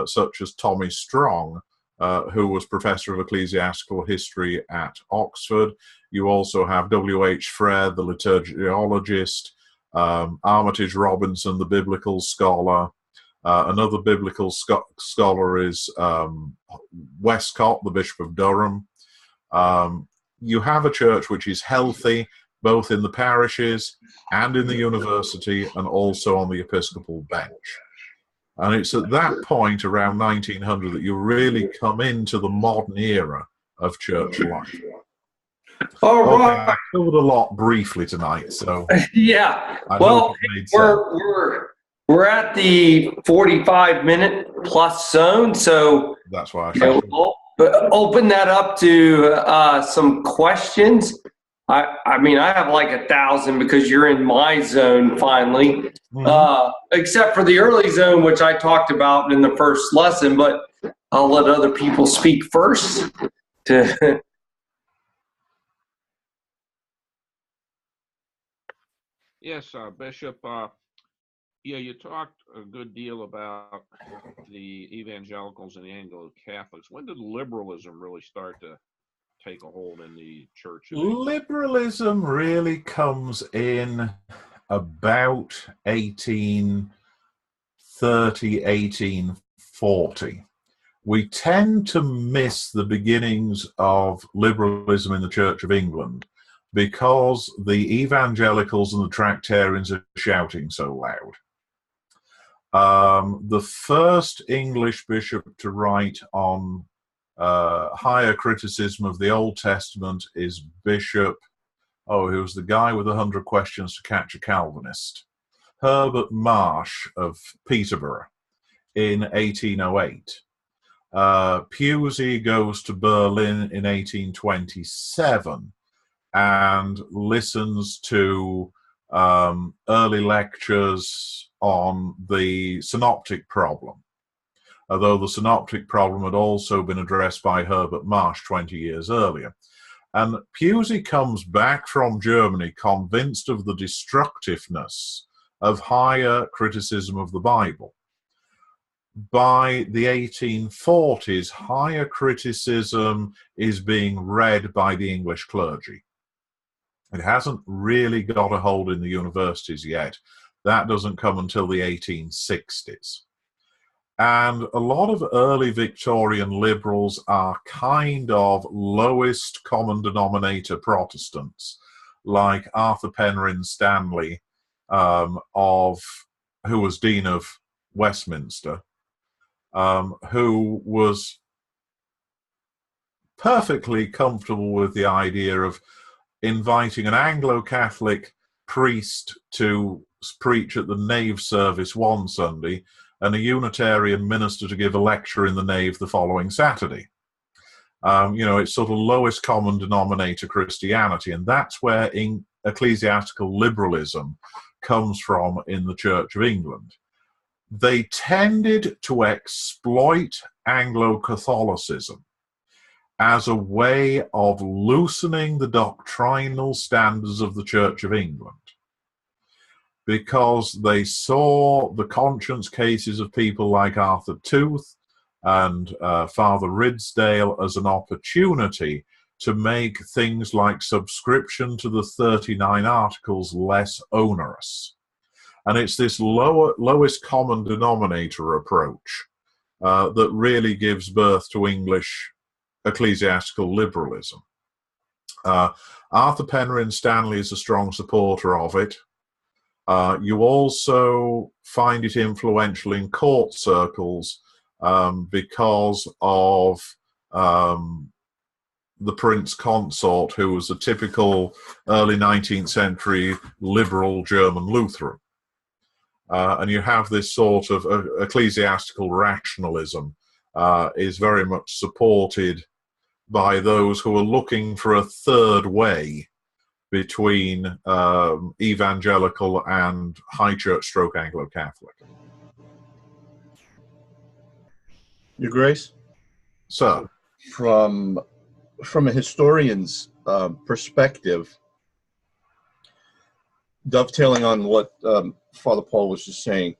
such as Tommy Strong, who was Professor of Ecclesiastical History at Oxford. You also have W.H. Frere, the liturgiologist, Armitage Robinson, the biblical scholar, Another biblical scholar is Westcott, the Bishop of Durham. You have a church which is healthy, both in the parishes and in the university, and also on the episcopal bench. And it's at that point, around 1900, that you really come into the modern era of church life. All Okay, right. I covered a lot briefly tonight, so Yeah. I Well, hope it made sense. we're at the 45-minute plus zone, so That's why I should. we'll open that up to some questions. I mean, I have like 1,000 because you're in my zone finally, except for the early zone, which I talked about in the first lesson, but I'll let other people speak first. Yes, Bishop. Yeah, you talked a good deal about the evangelicals and the Anglo-Catholics. When did liberalism really start to take a hold in the church? Liberalism really comes in about 1830, 1840. We tend to miss the beginnings of liberalism in the Church of England because the evangelicals and the Tractarians are shouting so loud. The first English bishop to write on higher criticism of the Old Testament is Bishop, he was the guy with 100 questions to catch a Calvinist, Herbert Marsh of Peterborough in 1808. Pusey goes to Berlin in 1827 and listens to early lectures on the synoptic problem, although the synoptic problem had also been addressed by Herbert Marsh 20 years earlier. And Pusey comes back from Germany convinced of the destructiveness of higher criticism of the Bible. By the 1840s, higher criticism is being read by the English clergy. It hasn't really got a hold in the universities yet. That doesn't come until the 1860s. And a lot of early Victorian liberals are kind of lowest common denominator Protestants, like Arthur Penrhyn Stanley, who was Dean of Westminster, who was perfectly comfortable with the idea of inviting an Anglo-Catholic priest to preach at the nave service one Sunday and a Unitarian minister to give a lecture in the nave the following Saturday. It's sort of lowest common denominator Christianity, and that's where ecclesiastical liberalism comes from in the Church of England. They tended to exploit Anglo-Catholicism as a way of loosening the doctrinal standards of the Church of England, because they saw the conscience cases of people like Arthur Tooth and Father Ridsdale as an opportunity to make things like subscription to the 39 Articles less onerous. And it's this lowest common denominator approach that really gives birth to English ecclesiastical liberalism. Arthur Penrhyn Stanley is a strong supporter of it. You also find it influential in court circles because of the Prince Consort, who was a typical early 19th century liberal German Lutheran. And you have this sort of ecclesiastical rationalism is very much supported by those who are looking for a third way between evangelical and high church stroke Anglo-Catholic. Your Grace? So, From a historian's perspective, dovetailing on what Father Paul was just saying,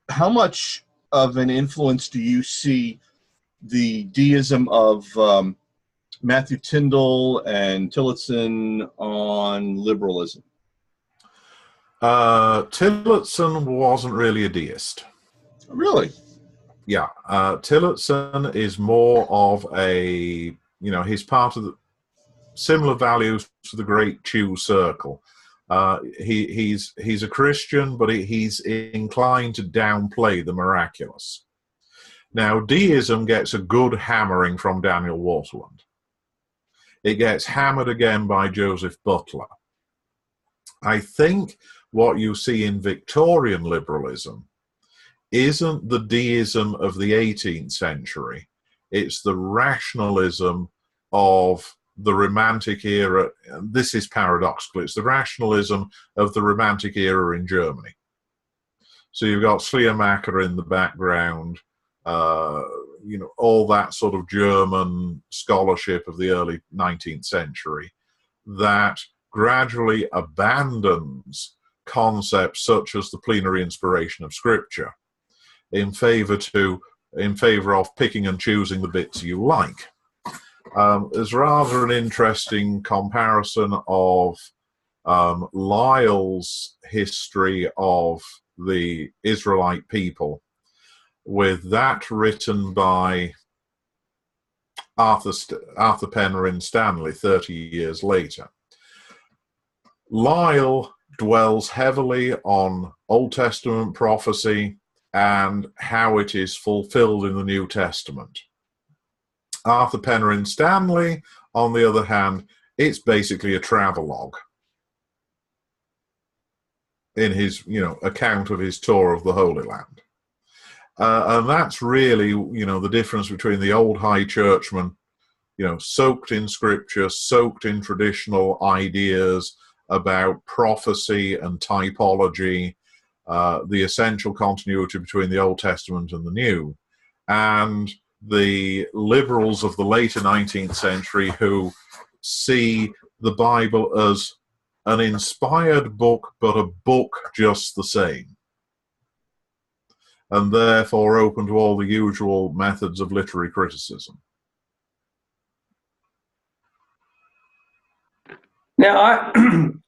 how much of an influence do you see the deism of Matthew Tyndall and Tillotson on liberalism? Tillotson wasn't really a deist. Really? Yeah, Tillotson is more of a, he's part of the similar values to the Great Chew Circle. He's a Christian, but he's inclined to downplay the miraculous. Now, deism gets a good hammering from Daniel Waterland. It gets hammered again by Joseph Butler. I think what you see in Victorian liberalism isn't the deism of the 18th century. It's the rationalism of the Romantic era. This is paradoxical. It's the rationalism of the Romantic era in Germany. So you've got Schleiermacher in the background, all that sort of German scholarship of the early 19th century that gradually abandons concepts such as the plenary inspiration of Scripture in favor of picking and choosing the bits you like. There's rather an interesting comparison of Lyell's history of the Israelite people with that written by Arthur Penryn Stanley 30 years later. Lyell dwells heavily on Old Testament prophecy and how it is fulfilled in the New Testament. Arthur Penryn Stanley, on the other hand, it's basically a travelogue in his, account of his tour of the Holy Land. And that's really, the difference between the old high churchman, soaked in Scripture, soaked in traditional ideas about prophecy and typology, the essential continuity between the Old Testament and the New, and the liberals of the later 19th century who see the Bible as an inspired book, but a book just the same, and therefore open to all the usual methods of literary criticism. Now,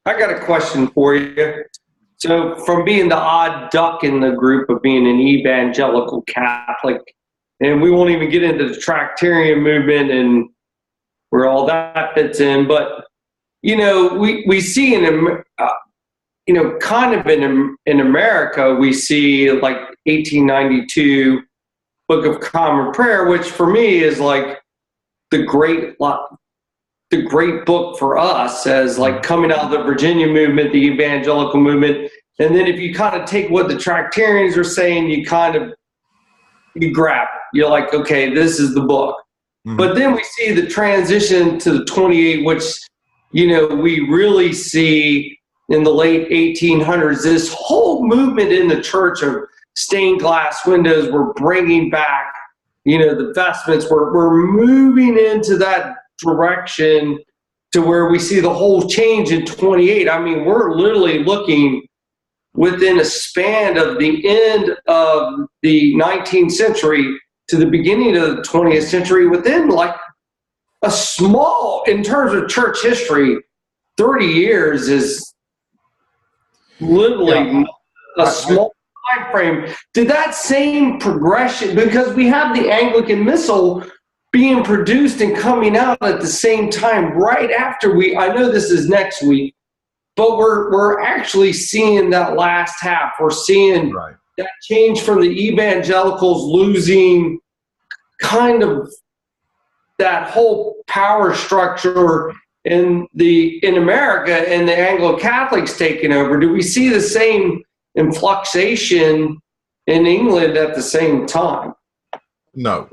I got a question for you. So from being the odd duck in the group of being an evangelical Catholic, and we won't even get into the Tractarian movement and where all that fits in, but, we see kind of in America, we see like 1892 Book of Common Prayer, which for me is like the great book for us as like coming out of the Virginia movement, the evangelical movement. And then if you kind of take what the Tractarians are saying, you grab it. You're like, okay, this is the book. Mm-hmm. But then we see the transition to the 28, which, we really see in the late 1800s, this whole movement in the church of stained glass windows. We're bringing back, the vestments. We're moving into that direction to where we see the whole change in 28. I mean, we're literally looking within a span of the end of the 19th century to the beginning of the 20th century within like a small, in terms of church history, 30 years is literally a small time frame. Did that same progression, because we have the Anglican Missal being produced and coming out at the same time right after I know this is next week, but we're actually seeing that last half. We're seeing that change from the evangelicals losing kind of that whole power structure in America and the Anglo-Catholics taking over. Do we see the same influxation in England at the same time? No.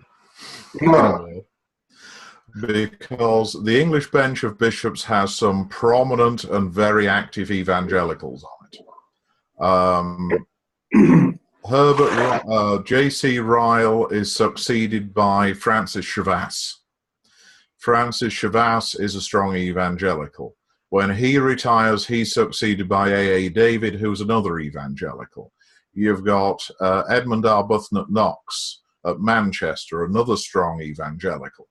Because the English bench of bishops has some prominent and very active evangelicals on it. J.C. Ryle is succeeded by Francis Shavas. Francis Shavas is a strong evangelical. When he retires, he's succeeded by A.A. David, who's another evangelical. You've got Edmund Arbuthnot Knox at Manchester, another strong evangelical.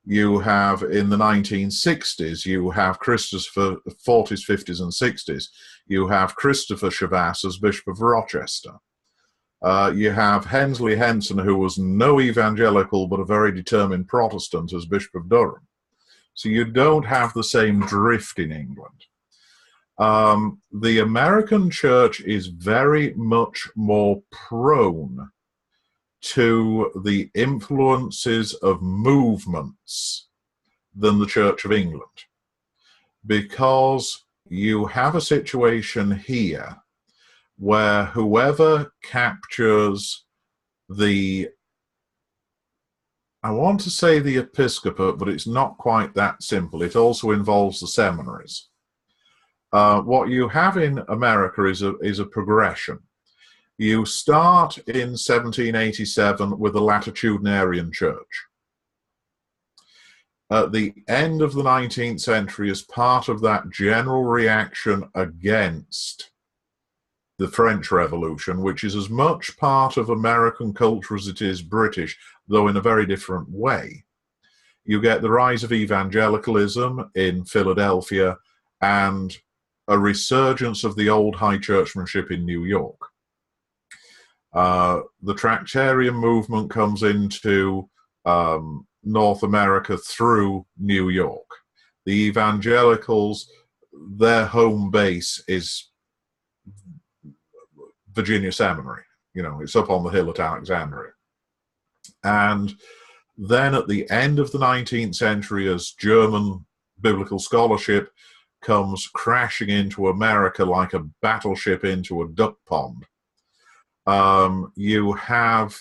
You have, in the 1960s, you have Christopher, 40s, 50s, and 60s, you have Christopher Chavas as Bishop of Rochester. You have Hensley Henson, who was no evangelical but a very determined Protestant, as Bishop of Durham. So you don't have the same drift in England. The American church is very much more prone to the influences of movements than the Church of England, because you have a situation here where whoever captures the, I want to say the episcopate, but it's not quite that simple. It also involves the seminaries. What you have in America is a progression. You start in 1787 with the Latitudinarian Church. At the end of the 19th century, as part of that general reaction against the French Revolution, which is as much part of American culture as it is British, though in a very different way, you get the rise of evangelicalism in Philadelphia and a resurgence of the old high churchmanship in New York. The Tractarian movement comes into North America through New York. The evangelicals, their home base is Virginia Seminary. You know, it's up on the hill at Alexandria. And then at the end of the 19th century, as German biblical scholarship comes crashing into America like a battleship into a duck pond, you have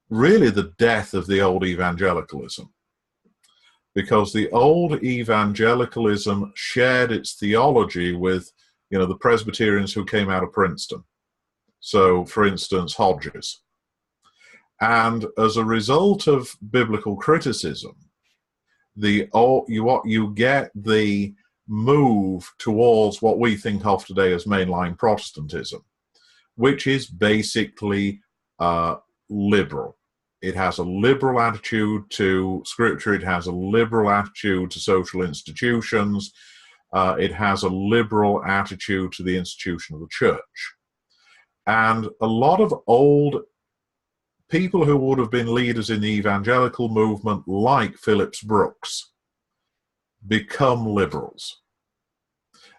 really the death of the old evangelicalism, because the old evangelicalism shared its theology with, you know, the Presbyterians who came out of Princeton. So, for instance, Hodges. And as a result of biblical criticism, you get the move towards what we think of today as mainline Protestantism, which is basically liberal. It has a liberal attitude to Scripture. It has a liberal attitude to social institutions. It has a liberal attitude to the institution of the church. And a lot of old people who would have been leaders in the evangelical movement, like Phillips Brooks, become liberals.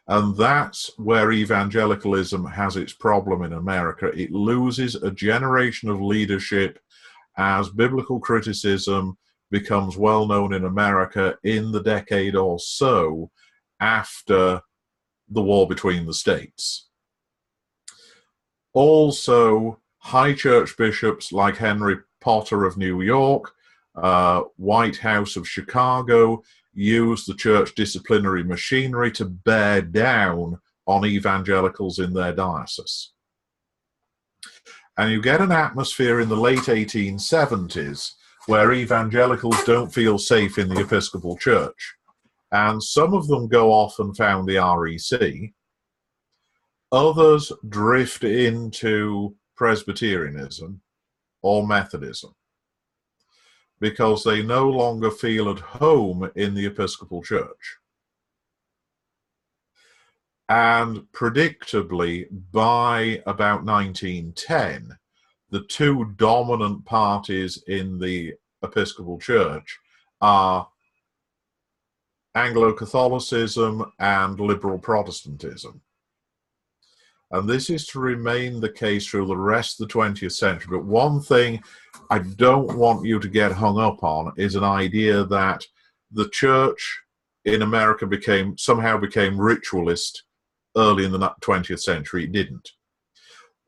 And that's where evangelicalism has its problem in America. It loses a generation of leadership as biblical criticism becomes well known in America in the decade or so after the war between the states. Also, high church bishops like Henry Potter of New York, Whitehouse of Chicago, use the church disciplinary machinery to bear down on evangelicals in their diocese. And you get an atmosphere in the late 1870s where evangelicals don't feel safe in the Episcopal Church. And some of them go off and found the REC. Others drift into Presbyterianism or Methodism, because they no longer feel at home in the Episcopal Church. And predictably, by about 1910, the two dominant parties in the Episcopal Church are Anglo-Catholicism and liberal Protestantism. And this is to remain the case through the rest of the 20th century. But one thing I don't want you to get hung up on is an idea that the church in America somehow became ritualist early in the 20th century. It didn't.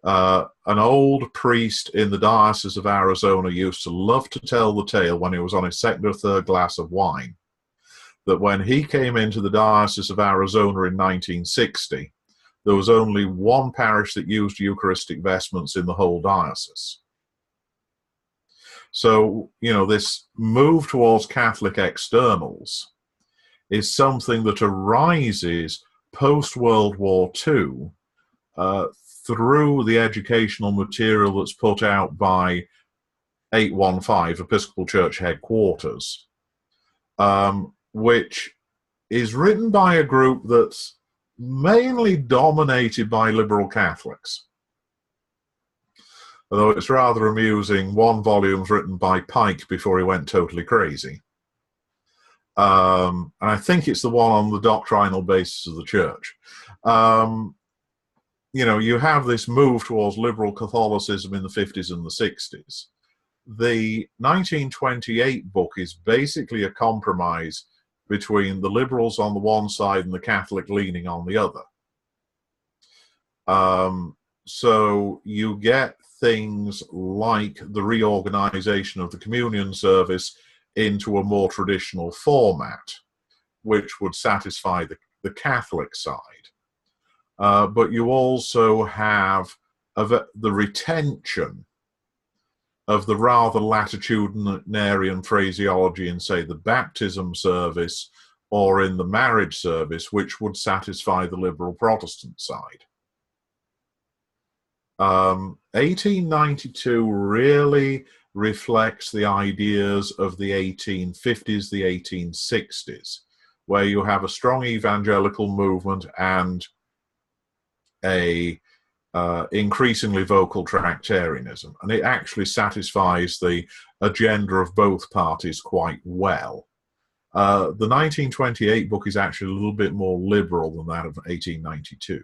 An old priest in the Diocese of Arizona used to love to tell the tale when he was on his second or third glass of wine, that when he came into the Diocese of Arizona in 1960, there was only one parish that used Eucharistic vestments in the whole diocese. So, you know, this move towards Catholic externals is something that arises post-World War II through the educational material that's put out by 815, Episcopal Church Headquarters, which is written by a group that's mainly dominated by liberal Catholics. Although it's rather amusing, one volume's written by Pike before he went totally crazy. And I think it's the one on the doctrinal basis of the church. You know, you have this move towards liberal Catholicism in the 50s and the 60s. The 1928 book is basically a compromise between the liberals on the one side and the Catholic leaning on the other. So you get things like the reorganization of the communion service into a more traditional format, which would satisfy the Catholic side. But you also have the retention of the rather latitudinarian phraseology in, say, the baptism service or in the marriage service, which would satisfy the liberal Protestant side. 1892 really reflects the ideas of the 1850s, the 1860s, where you have a strong evangelical movement and a increasingly vocal Tractarianism, and it actually satisfies the agenda of both parties quite well. The 1928 book is actually a little bit more liberal than that of 1892,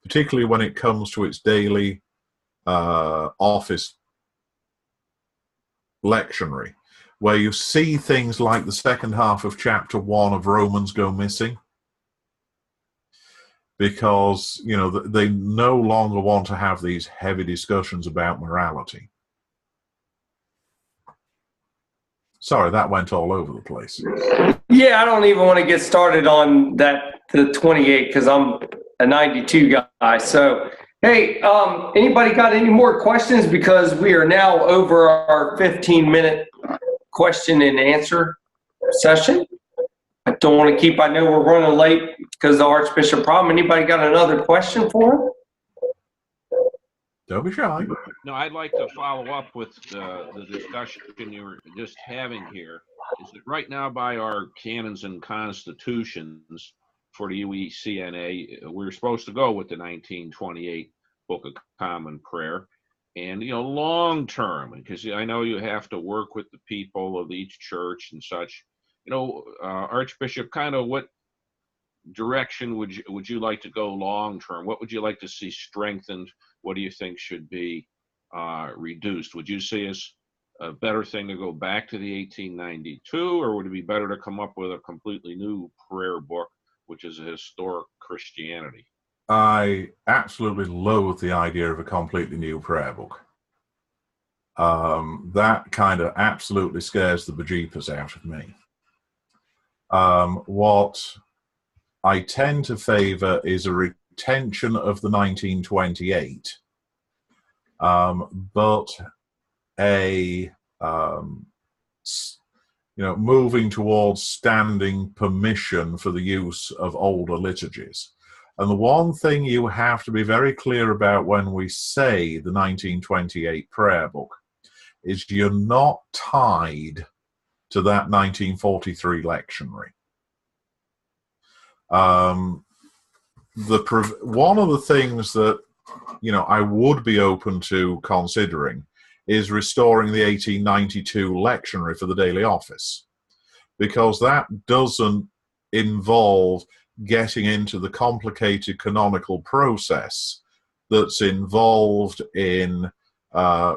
particularly when it comes to its daily office lectionary, where you see things like the second half of chapter 1 of Romans go missing, because, you know, they no longer want to have these heavy discussions about morality. Sorry, that went all over the place. Yeah, I don't even want to get started on the 28, because I'm a 92 guy. So, hey, anybody got any more questions? Because we are now over our 15-minute question and answer session. I don't want to keep, I know we're running late because of the Archbishop problem. Anybody got another question for him? Don't be shy. No, I'd like to follow up with the discussion you were just having here. Is that right now, by our canons and constitutions for the UECNA, we're supposed to go with the 1928 Book of Common Prayer. And, you know, long term, because I know you have to work with the people of each church and such. You know, Archbishop, kind of what direction would you like to go long term? What would you like to see strengthened? What do you think should be reduced? Would you see as a better thing to go back to the 1892, or would it be better to come up with a completely new prayer book, which is a historic Christianity? I absolutely loathe the idea of a completely new prayer book. That kind of absolutely scares the bejeepers out of me. What I tend to favor is a retention of the 1928, but moving towards standing permission for the use of older liturgies. And the one thing you have to be very clear about when we say the 1928 prayer book is you're not tied to that 1943 lectionary. One of the things that, you know, I would be open to considering is restoring the 1892 lectionary for the daily office, because that doesn't involve getting into the complicated canonical process that's involved in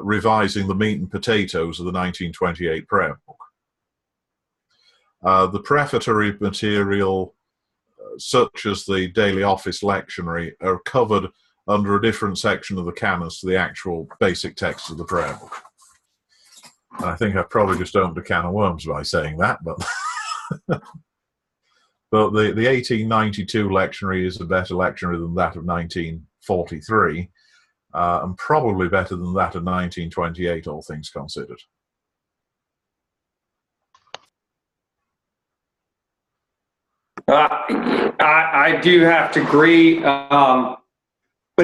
revising the meat and potatoes of the 1928 prayer book. The prefatory material, such as the daily office lectionary, are covered under a different section of the canons to the actual basic text of the prayer book. And I think I've probably just opened a can of worms by saying that, but but the 1892 lectionary is a better lectionary than that of 1943, and probably better than that of 1928, all things considered. I do have to agree, but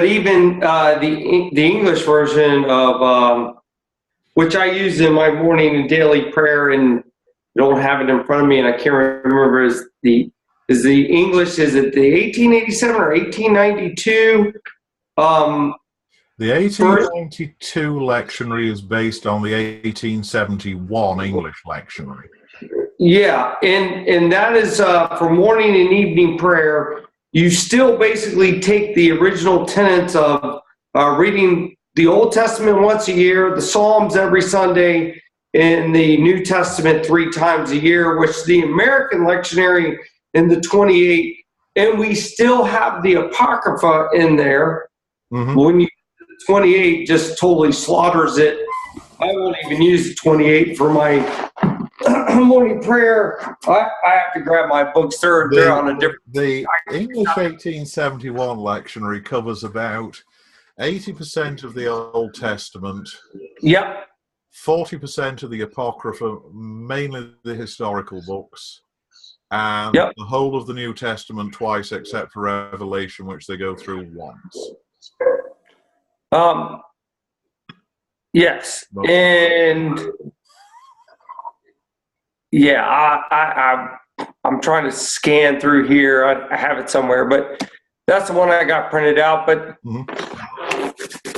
even the English version of which I use in my morning and daily prayer, and don't have it in front of me, and I can't remember. Is the English? Is it the 1887 or 1892? The 1892 lectionary is based on the 1871 English lectionary. Yeah, and that is for morning and evening prayer. You still basically take the original tenets of reading the Old Testament once a year, the Psalms every Sunday, and the New Testament 3 times a year, which the American lectionary in the 28, and we still have the Apocrypha in there. Mm-hmm. When you 28 just totally slaughters it. I won't even use the 28 for my morning prayer. I have to grab my books. They're on a different. The English 1871 lectionary covers about 80% of the Old Testament. Yep. 40% of the Apocrypha, mainly the historical books, and Yep. the whole of the New Testament twice, except for Revelation, which they go through once. Yes, and yeah, I'm trying to scan through here. I have it somewhere, but that's the one I got printed out. But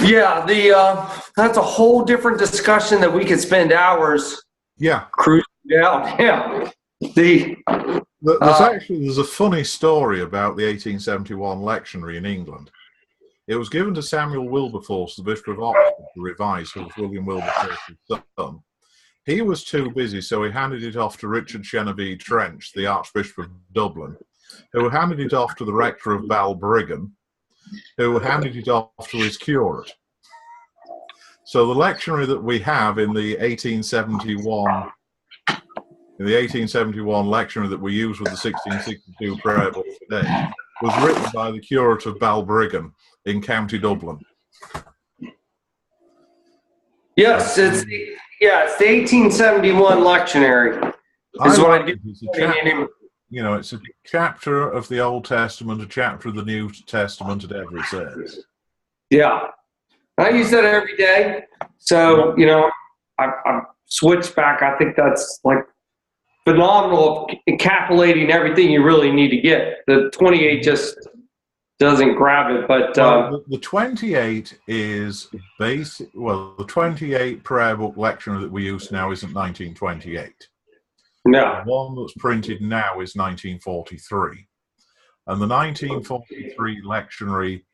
yeah, that's a whole different discussion that we could spend hours. Yeah, cruising down. Yeah, there's a funny story about the 1871 lectionary in England. It was given to Samuel Wilberforce, the Bishop of Oxford, to revise, who was William Wilberforce's son. He was too busy, so he handed it off to Richard Genevieve Trench, the Archbishop of Dublin, who handed it off to the rector of Balbriggan, who handed it off to his curate. So the lectionary that we have in the 1871 lectionary that we use with the 1662 prayer book today was written by the curate of Balbriggan in County Dublin. Yes, it's the 1871 lectionary. Is what I do. It's a chapter of the Old Testament, a chapter of the New Testament, whatever it says. Yeah, I use that every day. So I switched back. I think that's like phenomenal, encapsulating everything you really need to get. The 28 just doesn't grab it, but the 28 is basic. Well, the 28 prayer book lectionary that we use now isn't 1928. No, the one that's printed now is 1943, and the 1943 lectionary,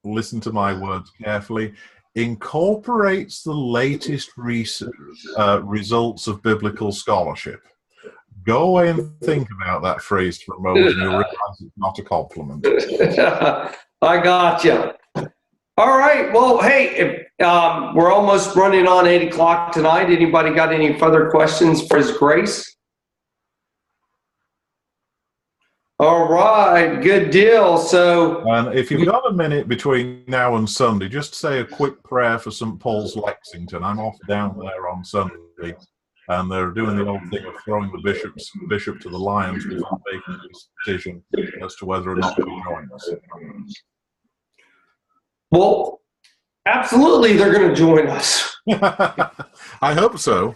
listen to my words carefully, incorporates the latest results of biblical scholarship. Go away and think about that phrase for a moment, and you'll realize it's not a compliment. I got you. All right. Well, hey, we're almost running on 8 o'clock tonight. Anybody got any further questions for His Grace? All right. Good deal. So, and if you've got a minute between now and Sunday, just say a quick prayer for St. Paul's, Lexington. I'm off down there on Sunday. And they're doing the old thing of throwing the bishop to the lions before making a decision as to whether or not to join us. Well, absolutely, they're going to join us. I hope so.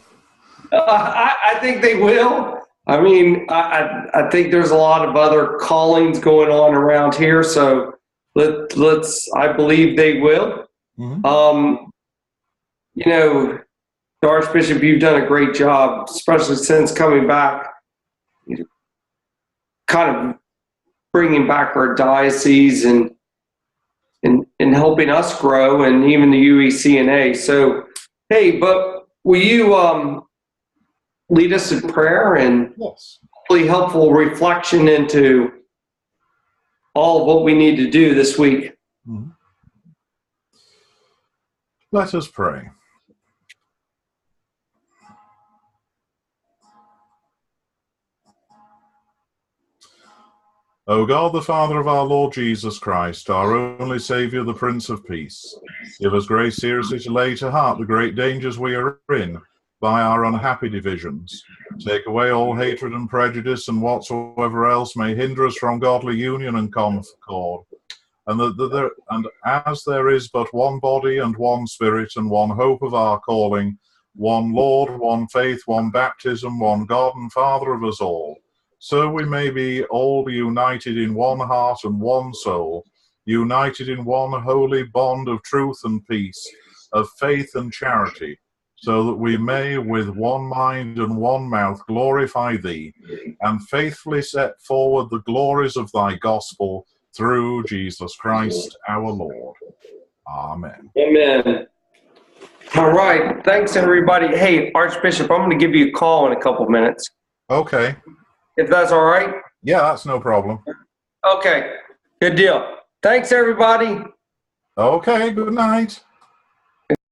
I think they will. I mean, I think there's a lot of other callings going on around here, so I believe they will. Mm-hmm. Archbishop, you've done a great job, especially since coming back, kind of bringing back our diocese and helping us grow, and even the UECNA. So, hey, but will you lead us in prayer and hopefully helpful reflection into all of what we need to do this week? Mm-hmm. Let us pray. O God, the Father of our Lord Jesus Christ, our only Saviour, the Prince of Peace, give us grace seriously to lay to heart the great dangers we are in by our unhappy divisions. Take away all hatred and prejudice and whatsoever else may hinder us from godly union and concord. And as there is but one body and one Spirit and one hope of our calling, one Lord, one faith, one baptism, one God and Father of us all, so we may be all united in one heart and one soul, united in one holy bond of truth and peace, of faith and charity, so that we may with one mind and one mouth glorify thee, and faithfully set forward the glories of thy gospel through Jesus Christ our Lord. Amen. Amen. All right. Thanks, everybody. Hey, Archbishop, I'm going to give you a call in a couple minutes, Okay. if that's all right. Yeah, that's no problem. Okay. Good deal. Thanks, everybody. Okay, good night.